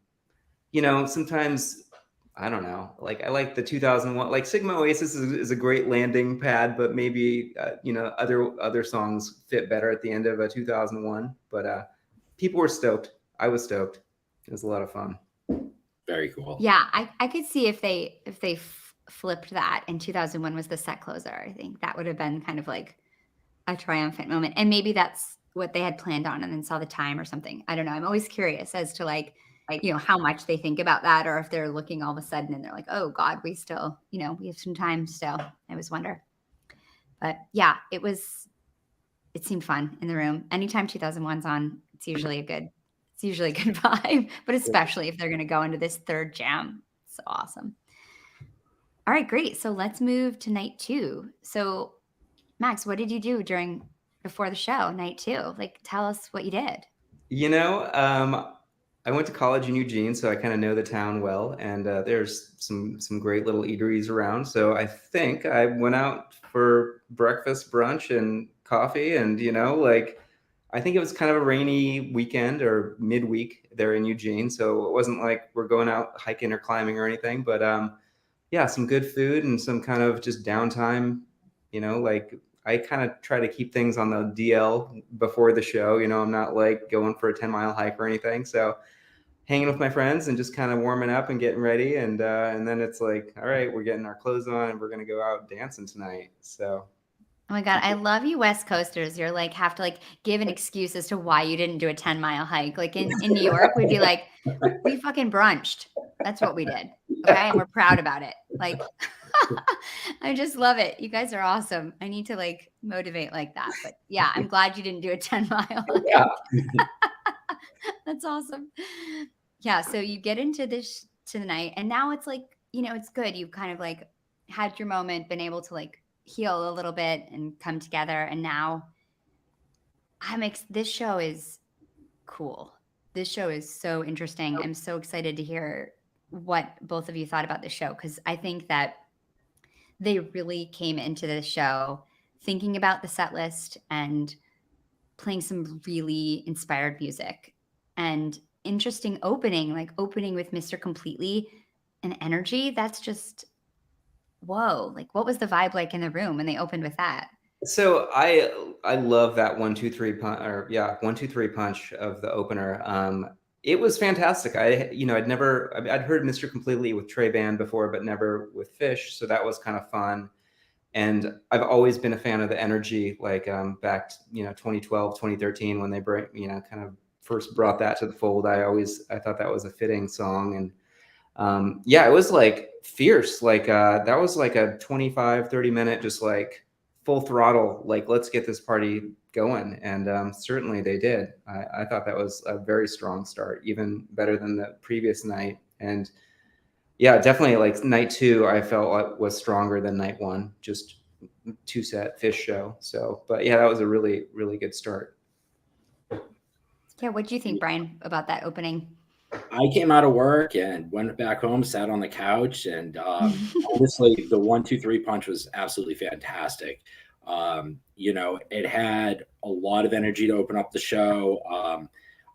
Speaker 3: I don't know. Like I like the 2001. Like Sigma Oasis is a great landing pad, but maybe other songs fit better at the end of a 2001. But people were stoked. I was stoked. It was a lot of fun.
Speaker 2: Very cool.
Speaker 1: Yeah, I could see if they flipped that and 2001 was the set closer. I think that would have been kind of like a triumphant moment, and maybe that's what they had planned on, and then saw the time or something. I don't know. I'm always curious as to like how much they think about that, or if they're looking all of a sudden and they're like, oh God, we still, we have some time still. I always wonder. But yeah, it seemed fun in the room. Anytime 2001's on, it's usually a good vibe, but especially if they're going to go into this third jam. It's awesome. All right, great. So let's move to night 2. So Max, what did you do before the show, night 2? Like, tell us what you did.
Speaker 3: You know, I went to college in Eugene, so I kind of know the town well, and there's some great little eateries around. So I think I went out for breakfast, brunch, and coffee, and like I think it was kind of a rainy weekend or midweek there in Eugene, so it wasn't like we're going out hiking or climbing or anything, but yeah, some good food and some kind of just downtime. Like I kind of try to keep things on the DL before the show. I'm not like going for a 10-mile hike or anything. So hanging with my friends and just kind of warming up and getting ready, and then it's like, all right, we're getting our clothes on and we're gonna go out dancing tonight. So
Speaker 1: Oh my God, I love you West Coasters. You're like have to like give an excuse as to why you didn't do a 10-mile hike. Like in New York, we'd be like, we fucking brunched. That's what we did. Okay. And we're proud about it. Like I just love it. You guys are awesome. I need to like motivate like that. But yeah, I'm glad you didn't do a 10-mile
Speaker 3: yeah,
Speaker 1: hike. That's awesome. Yeah. So you get into this tonight, and now it's like, it's good. You've kind of like had your moment, been able to like heal a little bit and come together. And now this show is cool. This show is so interesting. I'm so excited to hear what both of you thought about the show, because I think that they really came into the show thinking about the set list and playing some really inspired music and interesting opening, like opening with Mr. Completely and energy. That's just, whoa. Like, what was the vibe like in the room when they opened with that?
Speaker 3: so I love that 1 2 3 punch, or yeah, 1 2 3 punch of the opener. It was fantastic. I'd heard Mr. Completely with Trey Band before, but never with Fish, so that was kind of fun. And I've always been a fan of the energy, like back 2012 2013 when they kind of first brought that to the fold. I thought that was a fitting song. And yeah, it was like fierce, like that was like a 25-30 minute just like full throttle, like let's get this party going. And certainly they did. I thought that was a very strong start, even better than the previous night. And yeah, definitely like night two I felt like was stronger than night one, just 2 set Fish show. So but yeah, that was a really really good start.
Speaker 1: Yeah. What do you think, Brian, about that opening?
Speaker 2: I came out of work and went back home, sat on the couch, and honestly, the 1 2 3 punch was absolutely fantastic. It had a lot of energy to open up the show.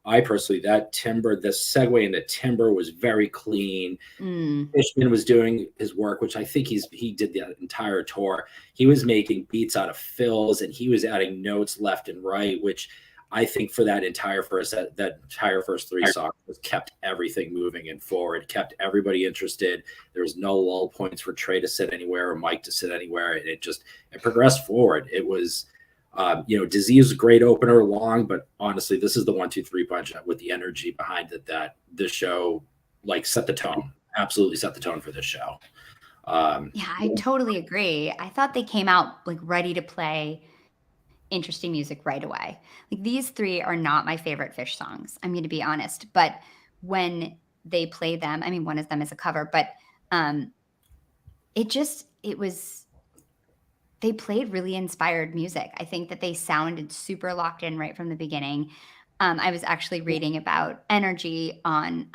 Speaker 2: I personally, the segue into Timber was very clean.
Speaker 1: Mm.
Speaker 2: Fishman was doing his work, which I think he did the entire tour. He was making beats out of fills and he was adding notes left and right, which I think for that entire first 3 songs was kept everything moving and forward, kept everybody interested. There was no lull points for Trey to sit anywhere or Mike to sit anywhere. It progressed forward. It was, Disease, a great opener, long, but honestly, this is the 1 2 3 punch with the energy behind it that this show like set the tone. Absolutely set the tone for this show.
Speaker 1: Yeah, I totally agree. I thought they came out like ready to play interesting music right away. Like these three are not my favorite Fish songs. I'm going to be honest, but when they play them, I mean, one of them is a cover, but um, it was they played really inspired music. I think that they sounded super locked in right from the beginning. I was actually reading about energy on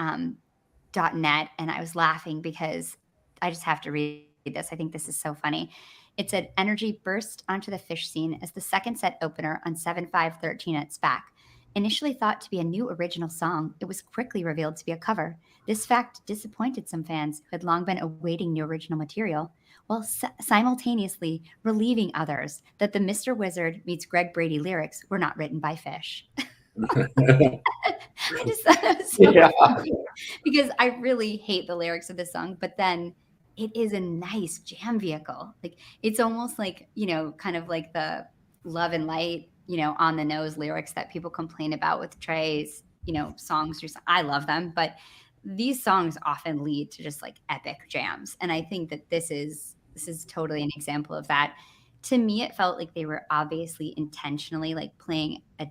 Speaker 1: .net, and I was laughing because I just have to read this. I think this is so funny. It said energy burst onto the Fish scene as the second set opener on 7/5/13 at SPAC. Initially thought to be a new original song, it was quickly revealed to be a cover. This fact disappointed some fans who had long been awaiting new original material, while simultaneously relieving others that the Mr. Wizard meets Greg Brady lyrics were not written by Fish. I just thought that was so
Speaker 3: Yeah.
Speaker 1: funny because I really hate the lyrics of this song, but then it is a nice jam vehicle. Like it's almost like, kind of like the love and light, on the nose lyrics that people complain about with Trey's, songs. I love them, but these songs often lead to just like epic jams. And I think that this is totally an example of that. To me, it felt like they were obviously intentionally like playing a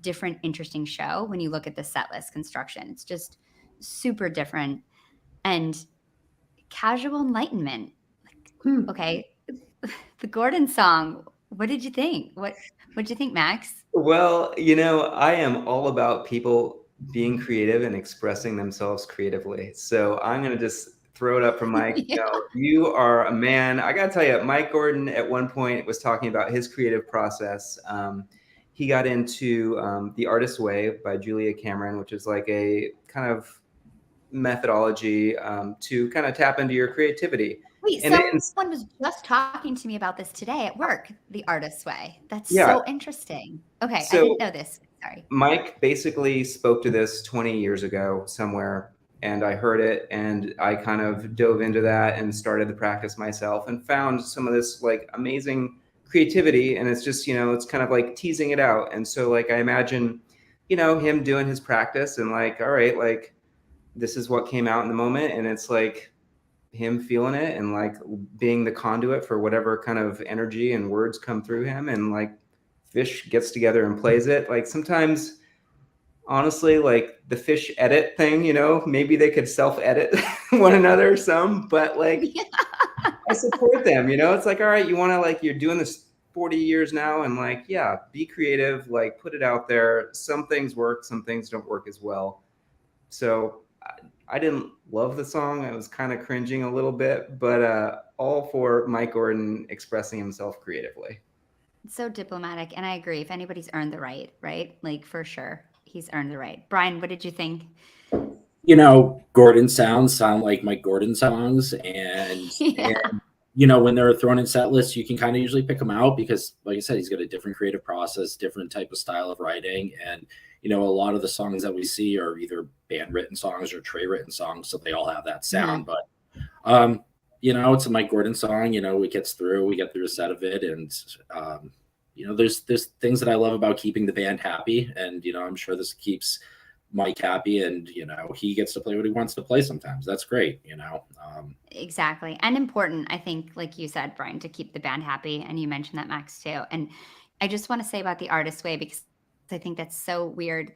Speaker 1: different, interesting show when you look at the set list construction. It's just super different and casual enlightenment. Like, okay, the Gordon song, What did you think? What'd you think, Max?
Speaker 3: Well, I am all about people being creative and expressing themselves creatively. So I'm going to just throw it up for Mike.
Speaker 1: Yeah.
Speaker 3: You are a man. I got to tell you, Mike Gordon at one point was talking about his creative process. He got into The Artist's Way by Julia Cameron, which is like a kind of methodology to kind of tap into your creativity.
Speaker 1: Wait,
Speaker 3: And
Speaker 1: someone was just talking to me about this today at work, The Artist's Way. That's
Speaker 3: yeah,
Speaker 1: so interesting. Okay, I
Speaker 3: so
Speaker 1: didn't know this. Sorry.
Speaker 3: Mike basically spoke to this 20 years ago somewhere, and I heard it, and I kind of dove into that and started the practice myself and found some of this like amazing creativity. And it's just, it's kind of like teasing it out. And so like I imagine, him doing his practice and like, all right, like this is what came out in the moment. And it's like him feeling it and like being the conduit for whatever kind of energy and words come through him, and like Fish gets together and plays it. Like sometimes, honestly, like the Fish edit thing, maybe they could self-edit one another some, but like
Speaker 1: Yeah.
Speaker 3: I support them. It's like, all right, you want to like, you're doing this 40 years now, and like, yeah, be creative, like put it out there. Some things work, some things don't work as well. So I didn't love the song. I was kind of cringing a little bit, but all for Mike Gordon expressing himself creatively.
Speaker 1: It's so diplomatic, and I agree. If anybody's earned the right? Like for sure, he's earned the right. Brian, what did you think?
Speaker 2: Gordon sound like Mike Gordon songs, and
Speaker 1: Yeah.
Speaker 2: when they're thrown in set lists, you can kind of usually pick them out because, like I said, he's got a different creative process, different type of style of writing, and a lot of the songs that we see are either band written songs or Trey written songs, so they all have that sound. But it's a Mike Gordon song. It gets through. We get through a set of it, and there's things that I love about keeping the band happy, and I'm sure this keeps Mike happy, and he gets to play what he wants to play sometimes. That's great.
Speaker 1: Exactly. And important, I think, like you said, Brian, to keep the band happy. And you mentioned that, Max, too. And I just want to say about The Artist's Way, because I think that's so weird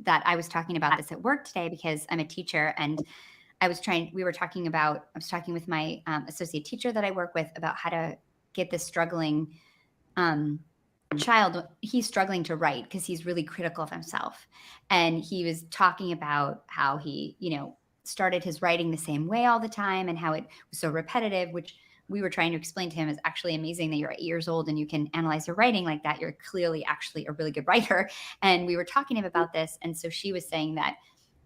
Speaker 1: that I was talking about this at work today because I'm a teacher, and I was talking with my associate teacher that I work with about how to get this struggling child. He's struggling to write because he's really critical of himself. And he was talking about how he, started his writing the same way all the time and how it was so repetitive, which we were trying to explain to him is actually amazing that you're 8 years old and you can analyze your writing like that. You're clearly actually a really good writer. And we were talking to him about this. And so she was saying that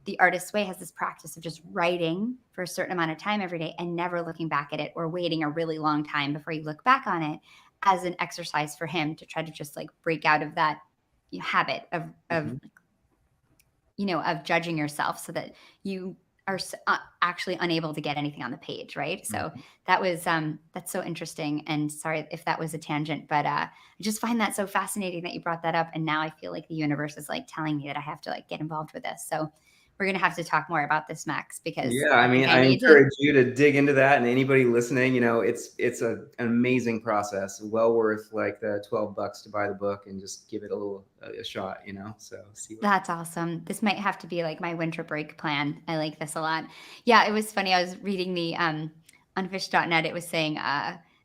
Speaker 1: The Artist's Way has this practice of just writing for a certain amount of time every day and never looking back at it, or waiting a really long time before you look back on it, as an exercise for him to try to just like break out of that habit of of judging yourself, so that you are actually unable to get anything on the page, right? So that was that's so interesting. And sorry if that was a tangent, but I just find that so fascinating that you brought that up. And now I feel like the universe is like telling me that I have to like get involved with this. So we're going to have to talk more about this, Max, because
Speaker 3: yeah, I mean, I encourage you to dig into that, and anybody listening, it's an amazing process, well worth like the $12 to buy the book and just give it a shot, so see
Speaker 1: that's awesome. This might have to be like my winter break plan. I like this a lot. Yeah, it was funny. I was reading the on fish.net. It was saying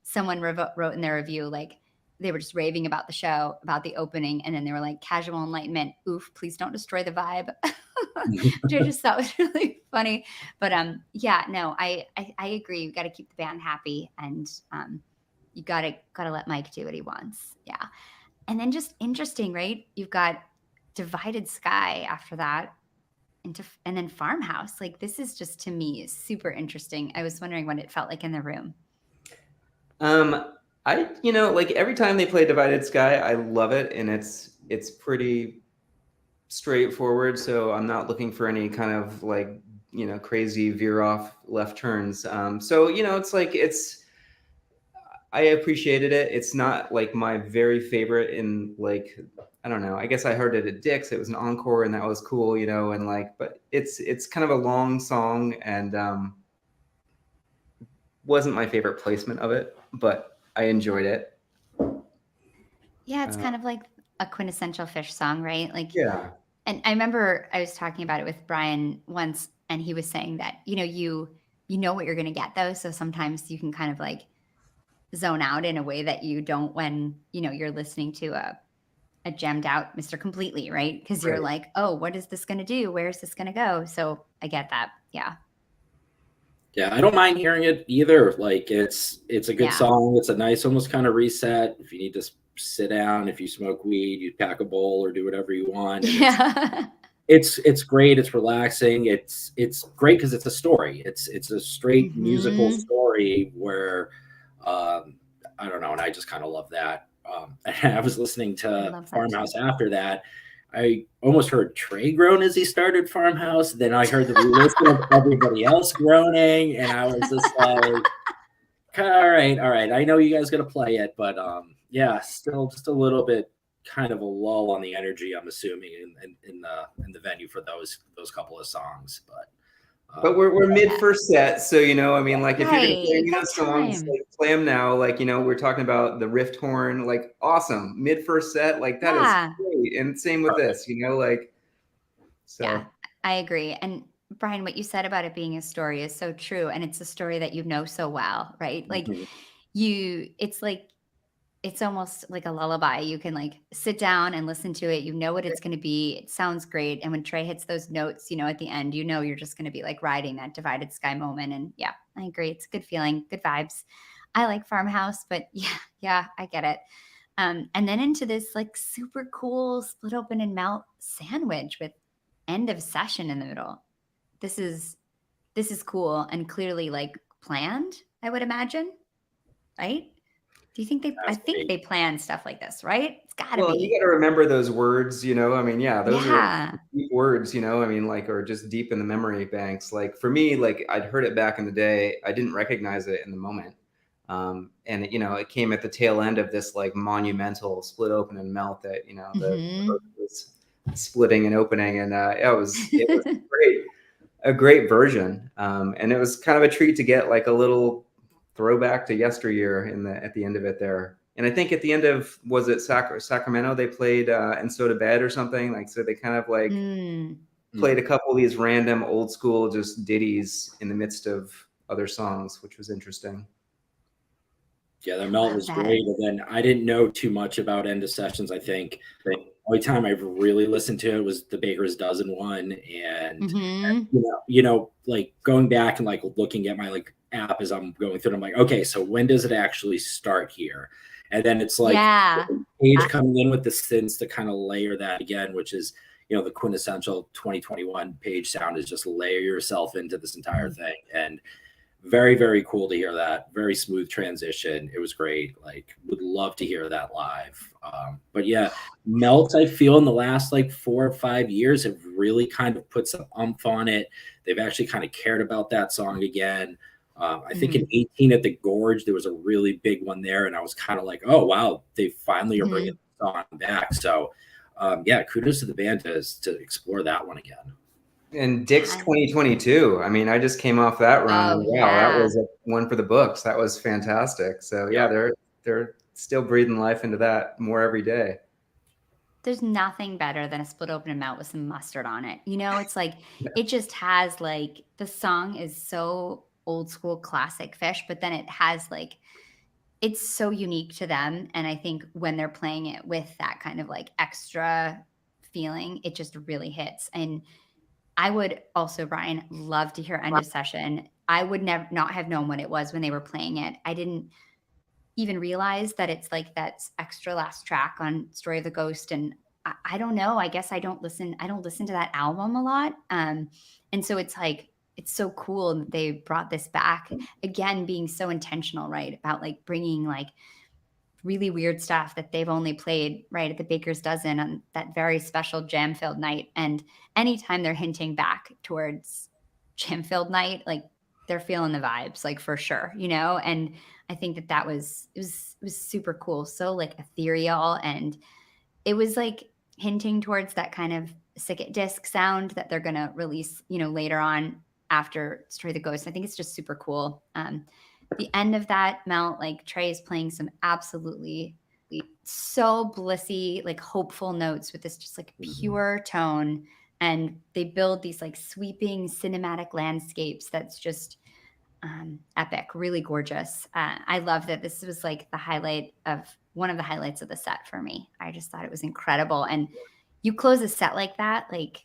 Speaker 1: someone wrote in their review, like, they were just raving about the show, about the opening, and then they were like, casual enlightenment, oof, please don't destroy the vibe. Which I just thought was really funny. But yeah, no, I agree. You got to keep the band happy, and you gotta let Mike do what he wants. Yeah. And then just interesting, right? You've got Divided Sky after that, and then Farmhouse. Like, this is just, to me, super interesting. I was wondering what it felt like in the room.
Speaker 3: Like every time they play Divided Sky, I love it, and it's pretty straightforward. So I'm not looking for any kind of like crazy veer off left turns. So it's like I appreciated it. It's not like my very favorite in like, I don't know. I guess I heard it at Dick's. It was an encore, and that was cool, and like, but it's kind of a long song, and wasn't my favorite placement of it, but I enjoyed it.
Speaker 1: Yeah, it's kind of like a quintessential Fish song, right? Like,
Speaker 3: yeah.
Speaker 1: And I remember I was talking about it with Brian once, and he was saying that, you know what you're going to get, though. So sometimes you can kind of like zone out in a way that you don't when, you're listening to a jammed out Mr. Completely, right? Because you're
Speaker 3: Right.
Speaker 1: like, oh, what is this going to do? Where's this going to go? So I get that. Yeah.
Speaker 2: Yeah, I don't mind hearing it either. Like it's a good
Speaker 1: Yeah.
Speaker 2: song. It's a nice, almost kind of reset. If you need to sit down, if you smoke weed, you pack a bowl or do whatever you want, and
Speaker 1: Yeah.
Speaker 2: it's great. It's relaxing. It's great because it's a story. It's a straight musical
Speaker 1: Hmm.
Speaker 2: story where I don't know, and I just kind of love that. And I was listening
Speaker 1: I
Speaker 2: to
Speaker 1: love that too.
Speaker 2: Farmhouse after that. I almost heard Trey groan as he started Farmhouse. Then I heard the re-listen of everybody else groaning, and I was just like, all right, all right. I know you guys gonna play it, but yeah, still just a little bit kind of a lull on the energy. I'm assuming in the venue for those couple of songs,
Speaker 3: But we're mid first set, so I mean, like if you're gonna play
Speaker 1: Right.
Speaker 3: any of
Speaker 1: Good
Speaker 3: those songs,
Speaker 1: time.
Speaker 3: like play them now. Like we're talking about the rift horn, like awesome mid first set, like that is
Speaker 1: Yeah.
Speaker 3: great. And same with
Speaker 2: perfect.
Speaker 3: this, like
Speaker 1: Yeah.
Speaker 3: so.
Speaker 1: I agree. And Brian, what you said about it being a story is so true. And it's a story that you know so well, right? Like
Speaker 2: Mhm.
Speaker 1: it's like, it's almost like a lullaby. You can like sit down and listen to it. You know what it's going to be. It sounds great. And when Trey hits those notes, at the end, you're just going to be like riding that divided sky moment. And yeah, I agree. It's a good feeling, good vibes. I like Farmhouse, but yeah, I get it. And then into this like super cool split open and melt sandwich with end of session in the middle. This is cool and clearly like planned, I would imagine, right? Do you think I
Speaker 2: That's
Speaker 1: think
Speaker 2: great.
Speaker 1: they plan stuff like this, right? It's got to
Speaker 3: Well, you
Speaker 1: be.
Speaker 3: got to remember those words, I mean, yeah, those are
Speaker 1: Yeah.
Speaker 3: deep words, I mean, like, or just deep in the memory banks. Like for me, like I'd heard it back in the day. I didn't recognize it in the moment. And it came at the tail end of this like monumental split open and melt that, the
Speaker 1: Mhm.
Speaker 3: was splitting and opening. And it was great, a great version. And it was kind of a treat to get like a little throwback to yesteryear at the end of it there. And I think at the end of, was it Sacramento, they played And So to Bed or something, like, so they kind of like
Speaker 1: Mm.
Speaker 3: played
Speaker 2: Mhm.
Speaker 3: a couple of these random old school just ditties in the midst of other songs, which was interesting.
Speaker 2: Yeah, the
Speaker 1: I
Speaker 2: melt
Speaker 1: love
Speaker 2: was
Speaker 1: that.
Speaker 2: great. And then I didn't know too much about End of Sessions. I think the only time I've really listened to it was the Baker's Dozen one. And
Speaker 1: Mhm.
Speaker 2: like going back and like looking at my like app as I'm going through it, I'm like, okay, so when does it actually start here? And then it's like
Speaker 1: Yeah.
Speaker 2: Page coming in with the synths to kind of layer that again, which is the quintessential 2021 Page sound is just layer yourself into this entire thing. And very, very cool to hear that. Very smooth transition. It was great. Like, would love to hear that live. But yeah, Melt, I feel in the last like 4 or 5 years have really kind of put some umph on it. They've actually kind of cared about that song again. I think in
Speaker 1: Mhm.
Speaker 2: 18 at the Gorge, there was a really big one there. And I was kind of like, oh, wow, they finally are bringing
Speaker 1: Mhm.
Speaker 2: the song back. So yeah, kudos to the band to explore that one again.
Speaker 3: And Dick's
Speaker 1: Yeah.
Speaker 3: 2022. I mean, I just came off that run,
Speaker 1: Oh,
Speaker 3: and wow, that
Speaker 1: yeah.
Speaker 3: was one for the books. That was fantastic. So yeah,
Speaker 2: Yeah.
Speaker 3: they're still breathing life into that more every day.
Speaker 1: There's nothing better than a split open and melt with some mustard on it. It's like it just has like the song is so old school classic Fish, but then it has like it's so unique to them. And I think when they're playing it with that kind of like extra feeling, it just really hits. And I would also, Brian, love to hear End of Session. I would never not have known what it was when they were playing it. I didn't even realize that it's like that extra last track on Story of the Ghost. And I don't know. I guess I don't listen to that album a lot. And so it's like it's so cool that they brought this back again, being so intentional, right? About like bringing like really weird stuff that they've only played right at the Baker's Dozen on that very special jam filled night. And anytime they're hinting back towards jam filled night, like they're feeling the vibes, like for sure, And I think that it was super cool, so like ethereal, and it was like hinting towards that kind of Sicket disc sound that they're gonna release, later on after Story of the Ghost. I think it's just super cool. The end of that melt, like Trey is playing some absolutely so blissy, like hopeful notes with this just like pure tone. And they build these like sweeping cinematic landscapes that's just epic, really gorgeous. I love that this was like one of the highlights of the set for me. I just thought it was incredible. And you close a set like that, like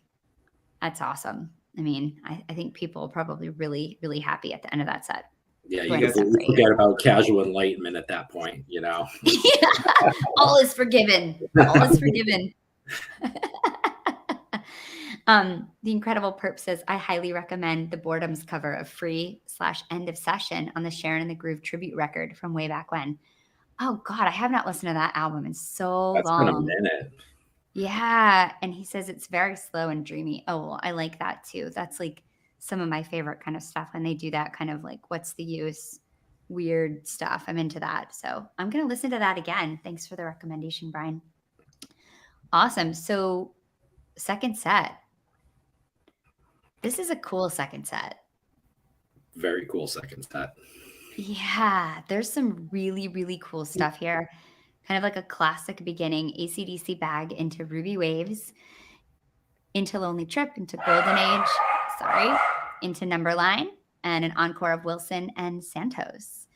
Speaker 1: that's awesome. I mean, I think people are probably really, really happy at the end of that set.
Speaker 2: Yeah,
Speaker 1: Going
Speaker 2: you
Speaker 1: to set three.
Speaker 2: forget about casual enlightenment at that point, you know.
Speaker 1: All is forgiven. All is forgiven. The Incredible Perp says, I highly recommend the Boredom's cover of Free/End of Session on the Sharon and the Groove tribute record from way back when. Oh God, I have not listened to that album in so
Speaker 2: That's
Speaker 1: long.
Speaker 2: been a minute.
Speaker 1: Yeah. And he says it's very slow and dreamy. Oh, well, I like that too. That's like some of my favorite kind of stuff when they do that kind of like, what's the use? Weird stuff. I'm into that. So I'm going to listen to that again. Thanks for the recommendation, Brian. Awesome. So second set. This is a cool second set.
Speaker 2: Very cool second set.
Speaker 1: Yeah, there's some really, really cool stuff here. Kind of like a classic beginning, AC/DC Bag into Ruby Waves, into Lonely Trip, into Golden Age, into Numberline, and an encore of Wilson and Santos.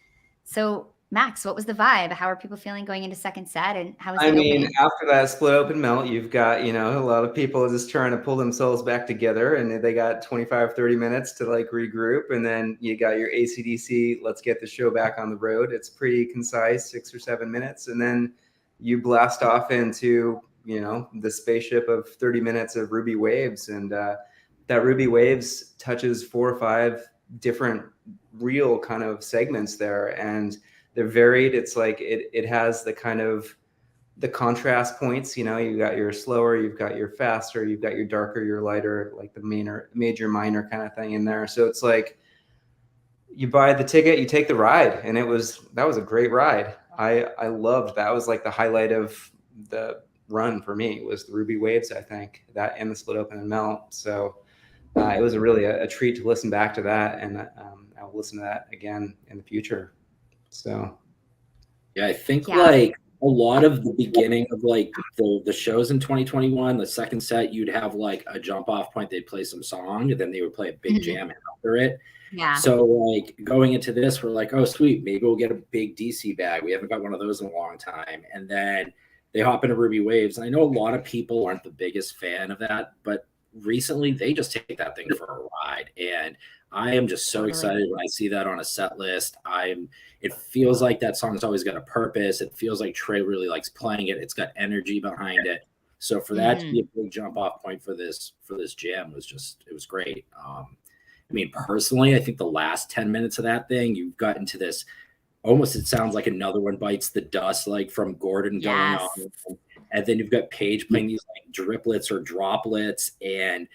Speaker 1: So Max, what was the vibe? How are people feeling going into second set, and how was the opening?
Speaker 3: After that split open melt, you've got, you know, a lot of people just trying to pull themselves back together, and they got 25, 30 minutes to like regroup. And then you got your AC/DC, let's get the show back on the road. It's pretty concise, 6 or 7 minutes. And then you blast off into, you know, the spaceship of 30 minutes of Ruby Waves. And that Ruby Waves touches 4 or 5 different real kind of segments there. And they're varied. It's like it has the kind of the contrast points, you know, you got your slower, you've got your faster, you've got your darker, your lighter, like the major minor kind of thing in there. So it's like you buy the ticket, you take the ride, and that was a great ride. I loved that. Was like the highlight of the run for me was the Ruby Waves, I think, that and the split open and melt. So it was really a treat to listen back to that, and I'll listen to that again in the future. So
Speaker 2: yeah, I think like a lot of the beginning of like the shows in 2021, the second set, you'd have like a jump off point, they'd play some song, and then they would play a big jam after it.
Speaker 1: Yeah.
Speaker 2: So like going into this, we're like, oh sweet, maybe we'll get a big DC bag. We haven't got one of those in a long time. And then they hop into Ruby Waves. And I know a lot of people aren't the biggest fan of that, but recently they just take that thing for a ride. And I am just so excited when I see that on a set list. It feels like that song's always got a purpose. It feels like Trey really likes playing it. It's got energy behind it. So for that to be a big jump off point for this jam was it was great. I mean, personally, I think the last 10 minutes of that thing, you've got into this almost, it sounds like Another One Bites the Dust, like from Gordon going on. And then you've got Paige playing these like driplets or droplets. And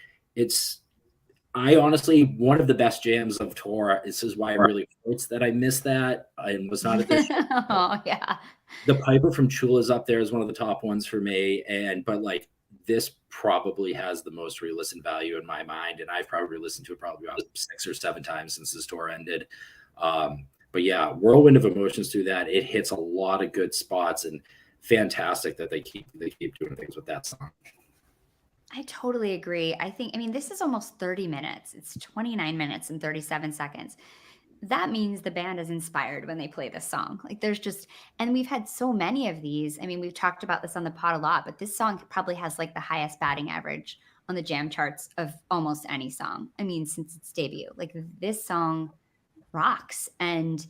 Speaker 2: I honestly, one of the best jams of tour. This is why it really hurts that I missed that and was not at this.
Speaker 1: Oh yeah.
Speaker 2: The Piper from Chula's up there is one of the top ones for me. But like this probably has the most re-listen value in my mind. And I've probably listened to it probably about 6 or 7 times since this tour ended. But yeah, Whirlwind of Emotions through that, it hits a lot of good spots, and fantastic that they keep doing things with that song.
Speaker 1: I totally agree. I mean, this is almost 30 minutes. It's 29 minutes and 37 seconds. That means the band is inspired when they play this song. Like and we've had so many of these. I mean, we've talked about this on the pod a lot, but this song probably has like the highest batting average on the jam charts of almost any song. I mean, since its debut, like this song rocks. And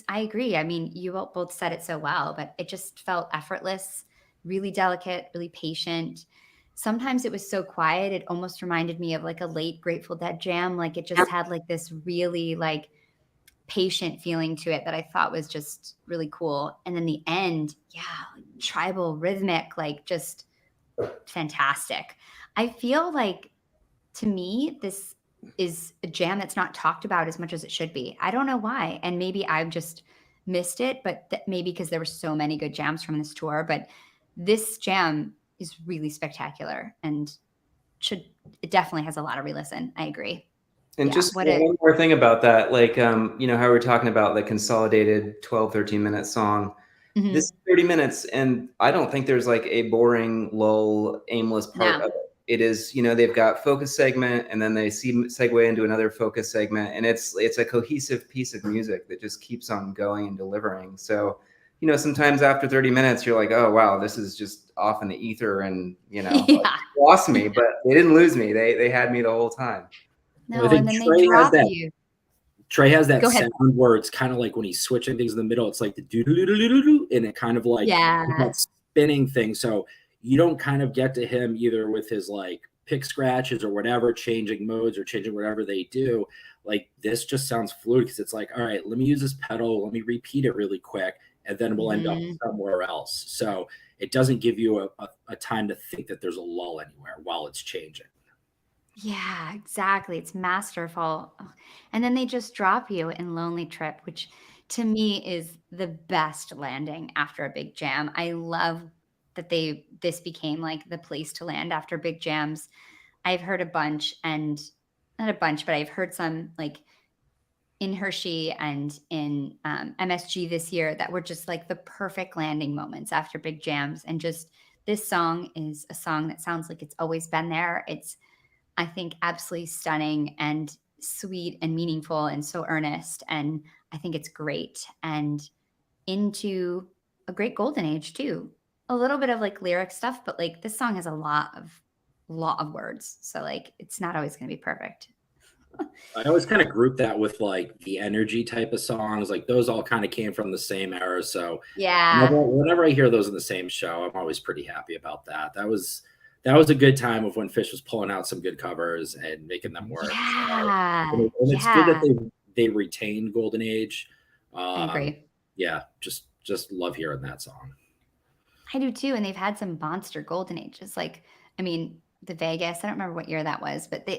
Speaker 1: I agree. I mean, you both said it so well, but it just felt effortless, really delicate, really patient. Sometimes it was so quiet, it almost reminded me of like a late Grateful Dead jam. Like it just had like this really like patient feeling to it that I thought was just really cool. And then the end, tribal, rhythmic, like just fantastic. I feel like, to me, this is a jam that's not talked about as much as it should be. I don't know why. And maybe I've just missed it, but maybe because there were so many good jams from this tour. But this jam is really spectacular and it definitely has a lot of re-listen. I agree.
Speaker 3: And just one more thing about that, like, you know, how we're talking about the consolidated 12, 13 minute song. This is 30 minutes, and I don't think there's like a boring, lull, aimless part of it. it is, they've got focus segment, and then they segue into another focus segment, and it's a cohesive piece of music that just keeps on going and delivering. So, sometimes after 30 minutes, you're like, oh wow, this is just off in the ether, and lost me, but they didn't lose me. They had me the whole time.
Speaker 1: No, and then they drop you.
Speaker 2: Trey has that sound where it's kind of like when he's switching things in the middle, it's like the doo-doo-doo-doo-doo, and it kind of like that spinning thing. So you don't kind of get to him either with his like pick scratches or whatever, changing modes or changing whatever they do. Like this just sounds fluid because it's like, all right, let me use this pedal, let me repeat it really quick, and then we'll end up somewhere else. So it doesn't give you a time to think that there's a lull anywhere while it's changing.
Speaker 1: Yeah, exactly. It's masterful. And then they just drop you in Lonely Trip, which to me is the best landing after a big jam. I love that this became like the place to land after big jams. I've heard a bunch, and not a bunch, but I've heard some like in Hershey and in MSG this year that were just like the perfect landing moments after big jams. And just this song is a song that sounds like it's always been there. It's, I think, absolutely stunning and sweet and meaningful and so earnest. And I think it's great. And into a great golden age too. A little bit of like lyric stuff, but like this song has a lot of words. So like it's not always going to be perfect.
Speaker 2: I always kind of group that with like the energy type of songs. Like those all kind of came from the same era. So
Speaker 1: yeah,
Speaker 2: whenever I hear those in the same show, I'm always pretty happy about that. That was a good time of when Fish was pulling out some good covers and making them work.
Speaker 1: Yeah,
Speaker 2: and it's good that they retained Golden Age.
Speaker 1: I agree.
Speaker 2: Yeah, just love hearing that song.
Speaker 1: I do too, and they've had some monster Golden Ages. Like, I mean, the Vegas. I don't remember what year that was, but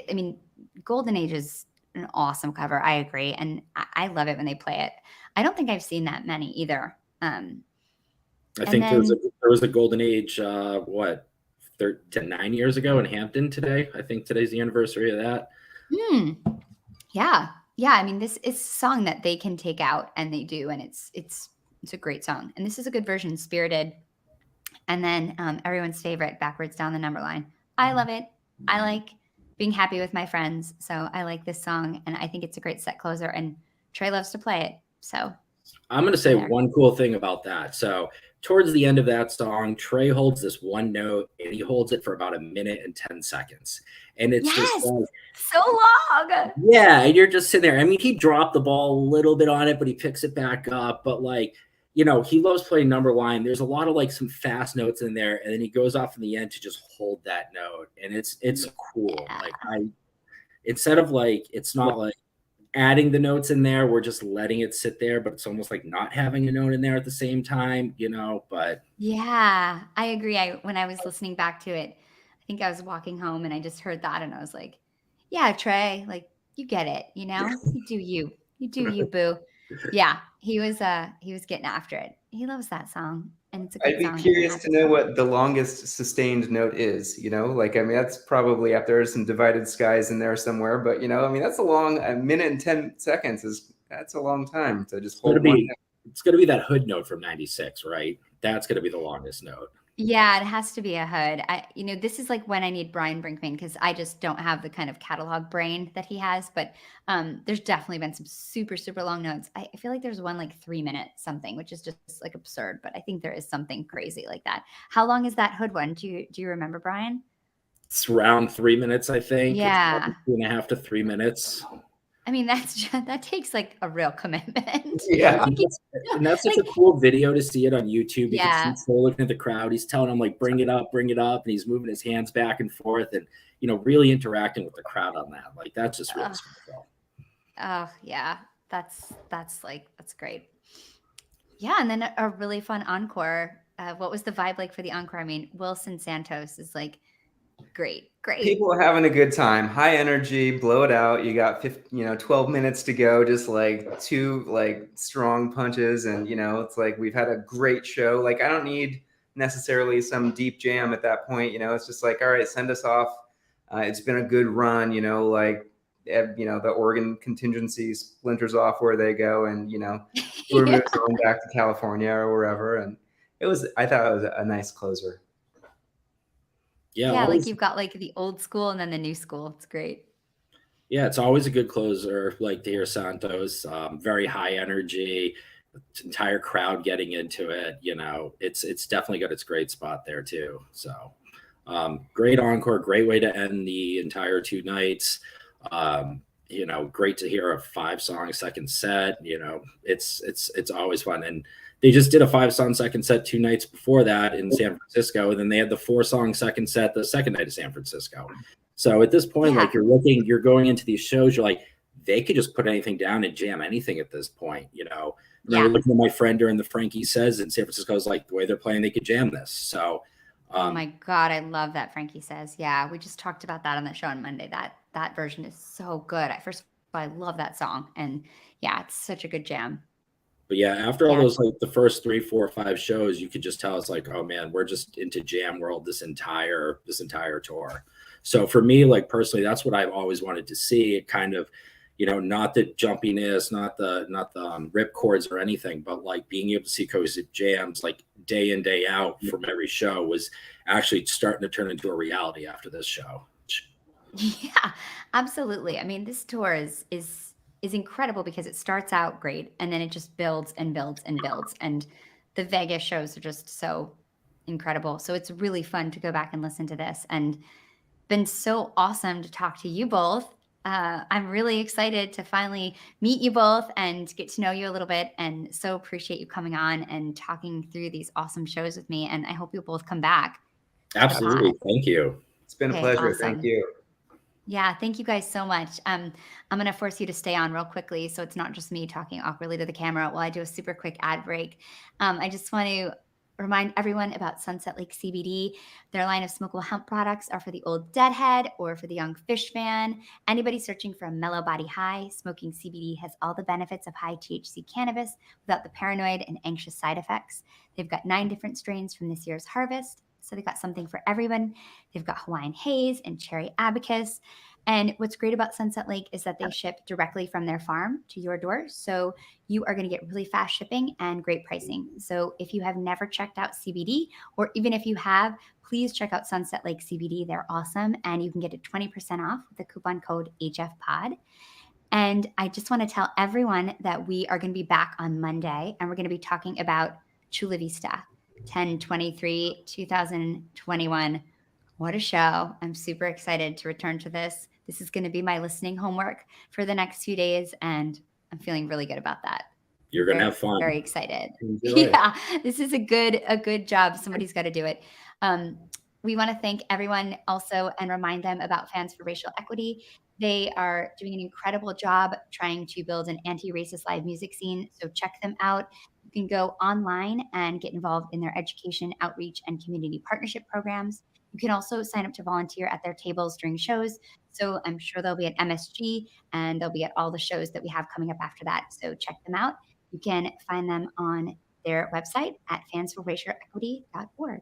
Speaker 1: Golden Age is an awesome cover. I agree, and I love it when they play it. I don't think I've seen that many either.
Speaker 2: I think there was a Golden Age. 9 years ago in Hampton today. I think today's the anniversary of that.
Speaker 1: Yeah. I mean, this is a song that they can take out, and they do, and it's a great song. And this is a good version, Spirited. And then everyone's favorite, Backwards Down the Number Line. I love it. I like being happy with my friends, so I like this song, and I think it's a great set closer. And Trey loves to play it, so
Speaker 2: I'm going to say one cool thing about that. So towards the end of that song, Trey holds this one note, and he holds it for about 1 minute and 10 seconds. And it's just like,
Speaker 1: so long.
Speaker 2: Yeah, and you're just sitting there. I mean, he dropped the ball a little bit on it, but he picks it back up. But like, he loves playing number line. There's a lot of like some fast notes in there, and then he goes off in the end to just hold that note. And it's cool.
Speaker 1: Yeah.
Speaker 2: Like instead of like, it's not like adding the notes in there, we're just letting it sit there, but it's almost like not having a note in there at the same time, but
Speaker 1: yeah, I agree. When I was listening back to it, I think I was walking home and I just heard that, and I was like, yeah, Trey, like you get it, you do you, boo. Yeah, he was getting after it. He loves that song, and it's a good song.
Speaker 3: I'd be curious to know what the longest sustained note is, like, I mean, that's probably up there, some Divided Skies in there somewhere, but I mean, that's a minute and 10 seconds that's a long time to just hold one note.
Speaker 2: It's going to be that Hood note from 96, right? That's going to be the longest note.
Speaker 1: Yeah, it has to be a Hood. This is like when I need Brian Brinkman, because I just don't have the kind of catalog brain that he has. But there's definitely been some super, super long notes. I feel like there's one like 3 minutes something, which is just like absurd. But I think there is something crazy like that. How long is that Hood one? Do you remember, Brian?
Speaker 2: It's around 3 minutes, I think.
Speaker 1: Yeah,
Speaker 2: 2.5 to 3 minutes.
Speaker 1: I mean, that takes like a real commitment.
Speaker 3: Yeah.
Speaker 2: And that's such a cool video to see it on YouTube, because he's still looking at the crowd. He's telling them like, bring it up. And he's moving his hands back and forth and, really interacting with the crowd on that. Like, that's just really special.
Speaker 1: Oh yeah. That's great. Yeah. And then a really fun encore. What was the vibe like for the encore? I mean, Wilson Santos is like, great.
Speaker 3: People are having a good time, high energy, blow it out. You got 12 minutes to go, just like two like strong punches. And, it's like, we've had a great show. Like, I don't need necessarily some deep jam at that point. It's just like, all right, send us off. It's been a good run, the Oregon contingency splinters off where they go, and, we're moving on back to California or wherever. And I thought it was a nice closer.
Speaker 2: Yeah,
Speaker 1: Yeah, like
Speaker 2: always.
Speaker 1: you've got like the old school and then the new school. It's great.
Speaker 2: Yeah, it's always a good closer, like to hear Santos. Very high energy, entire crowd getting into it. It's definitely got its great spot there too. So, great encore, great way to end the entire 2 nights. Great to hear a 5-song second set. It's always fun, and they just did a 5-song second set 2 nights before that in San Francisco, and then they had the 4-song second set the second night of San Francisco. So at this point,
Speaker 1: Yeah.
Speaker 2: like you're going into these shows, you're like, they could just put anything down and jam anything at this point. I remember looking at my friend during the Frankie Says in San Francisco. I was like, the way they're playing, they could jam this. So,
Speaker 1: Oh my God, I love that Frankie Says. Yeah, we just talked about that on the show on Monday. That version is so good. First of all, I love that song, and yeah, it's such a good jam.
Speaker 2: but yeah, after all
Speaker 1: Yeah.
Speaker 2: those, like the first 3, 4, 5 shows, you could just tell it's like, oh man, we're just into jam world this entire tour. So for me, like personally, that's what I've always wanted to see. It kind of, not the jumpiness, not the rip chords or anything, but like being able to see cohesive jams like day in, day out from every show was actually starting to turn into a reality after this show.
Speaker 1: Yeah, absolutely. I mean, this tour is incredible because it starts out great and then it just builds and builds and builds. And the Vegas shows are just so incredible. So it's really fun to go back and listen to this, and been so awesome to talk to you both. I'm really excited to finally meet you both and get to know you a little bit, and so appreciate you coming on and talking through these awesome shows with me. And I hope you both come back.
Speaker 2: Absolutely. Thank you.
Speaker 3: It's been a
Speaker 1: Okay,
Speaker 3: pleasure.
Speaker 1: awesome.
Speaker 3: Thank you.
Speaker 1: Yeah, thank you guys so much. I'm going to force you to stay on real quickly so it's not just me talking awkwardly to the camera while I do a super quick ad break. I just want to remind everyone about Sunset Lake CBD. Their line of smokable hemp products are for the old deadhead or for the young fish fan. Anybody searching for a mellow body high, smoking CBD has all the benefits of high THC cannabis without the paranoid and anxious side effects. They've got 9 different strains from this year's harvest, so they've got something for everyone. They've got Hawaiian Haze and Cherry Abacus. And what's great about Sunset Lake is that they ship directly from their farm to your door. So you are going to get really fast shipping and great pricing. So if you have never checked out CBD, or even if you have, please check out Sunset Lake CBD. They're awesome. And you can get it 20% off with the coupon code HFPOD. And I just want to tell everyone that we are going to be back on Monday, and we're going to be talking about Chula Vista 10/23/2021. What a show. I'm super excited to return to this. This is going to be my listening homework for the next few days, and I'm feeling really good about that.
Speaker 2: You're going to have fun.
Speaker 1: Very excited.
Speaker 3: Enjoy.
Speaker 1: Yeah, this is a good job. Somebody's got to do it. We want to thank everyone also and remind them about Fans for Racial Equity. They are doing an incredible job trying to build an anti-racist live music scene. So check them out. You can go online and get involved in their education, outreach, and community partnership programs. You can also sign up to volunteer at their tables during shows. So I'm sure they'll be at MSG and they'll be at all the shows that we have coming up after that. So check them out. You can find them on their website at fansforracialequity.org.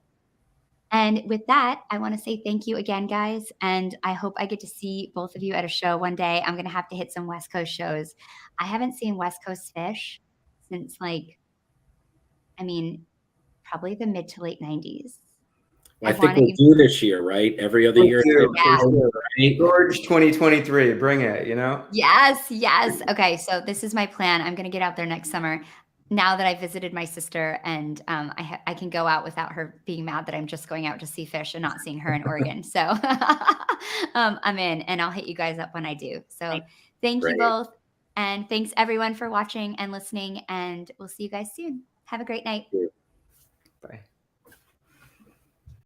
Speaker 1: And with that, I want to say thank you again, guys. And I hope I get to see both of you at a show one day. I'm going to have to hit some West Coast shows. I haven't seen West Coast Fish since probably the mid to late 90s.
Speaker 2: Well, I think we'll do this year, right? Every other year.
Speaker 1: Yeah.
Speaker 2: Right?
Speaker 3: George 2023, bring it,
Speaker 1: Yes. Okay, so this is my plan. I'm going to get out there next summer. Now that I visited my sister, and I can go out without her being mad that I'm just going out to see fish and not seeing her in Oregon. So I'm in, and I'll hit you guys up when I do. So thank you both. And thanks everyone for watching and listening, and we'll see you guys soon. Have a great night.
Speaker 3: Bye.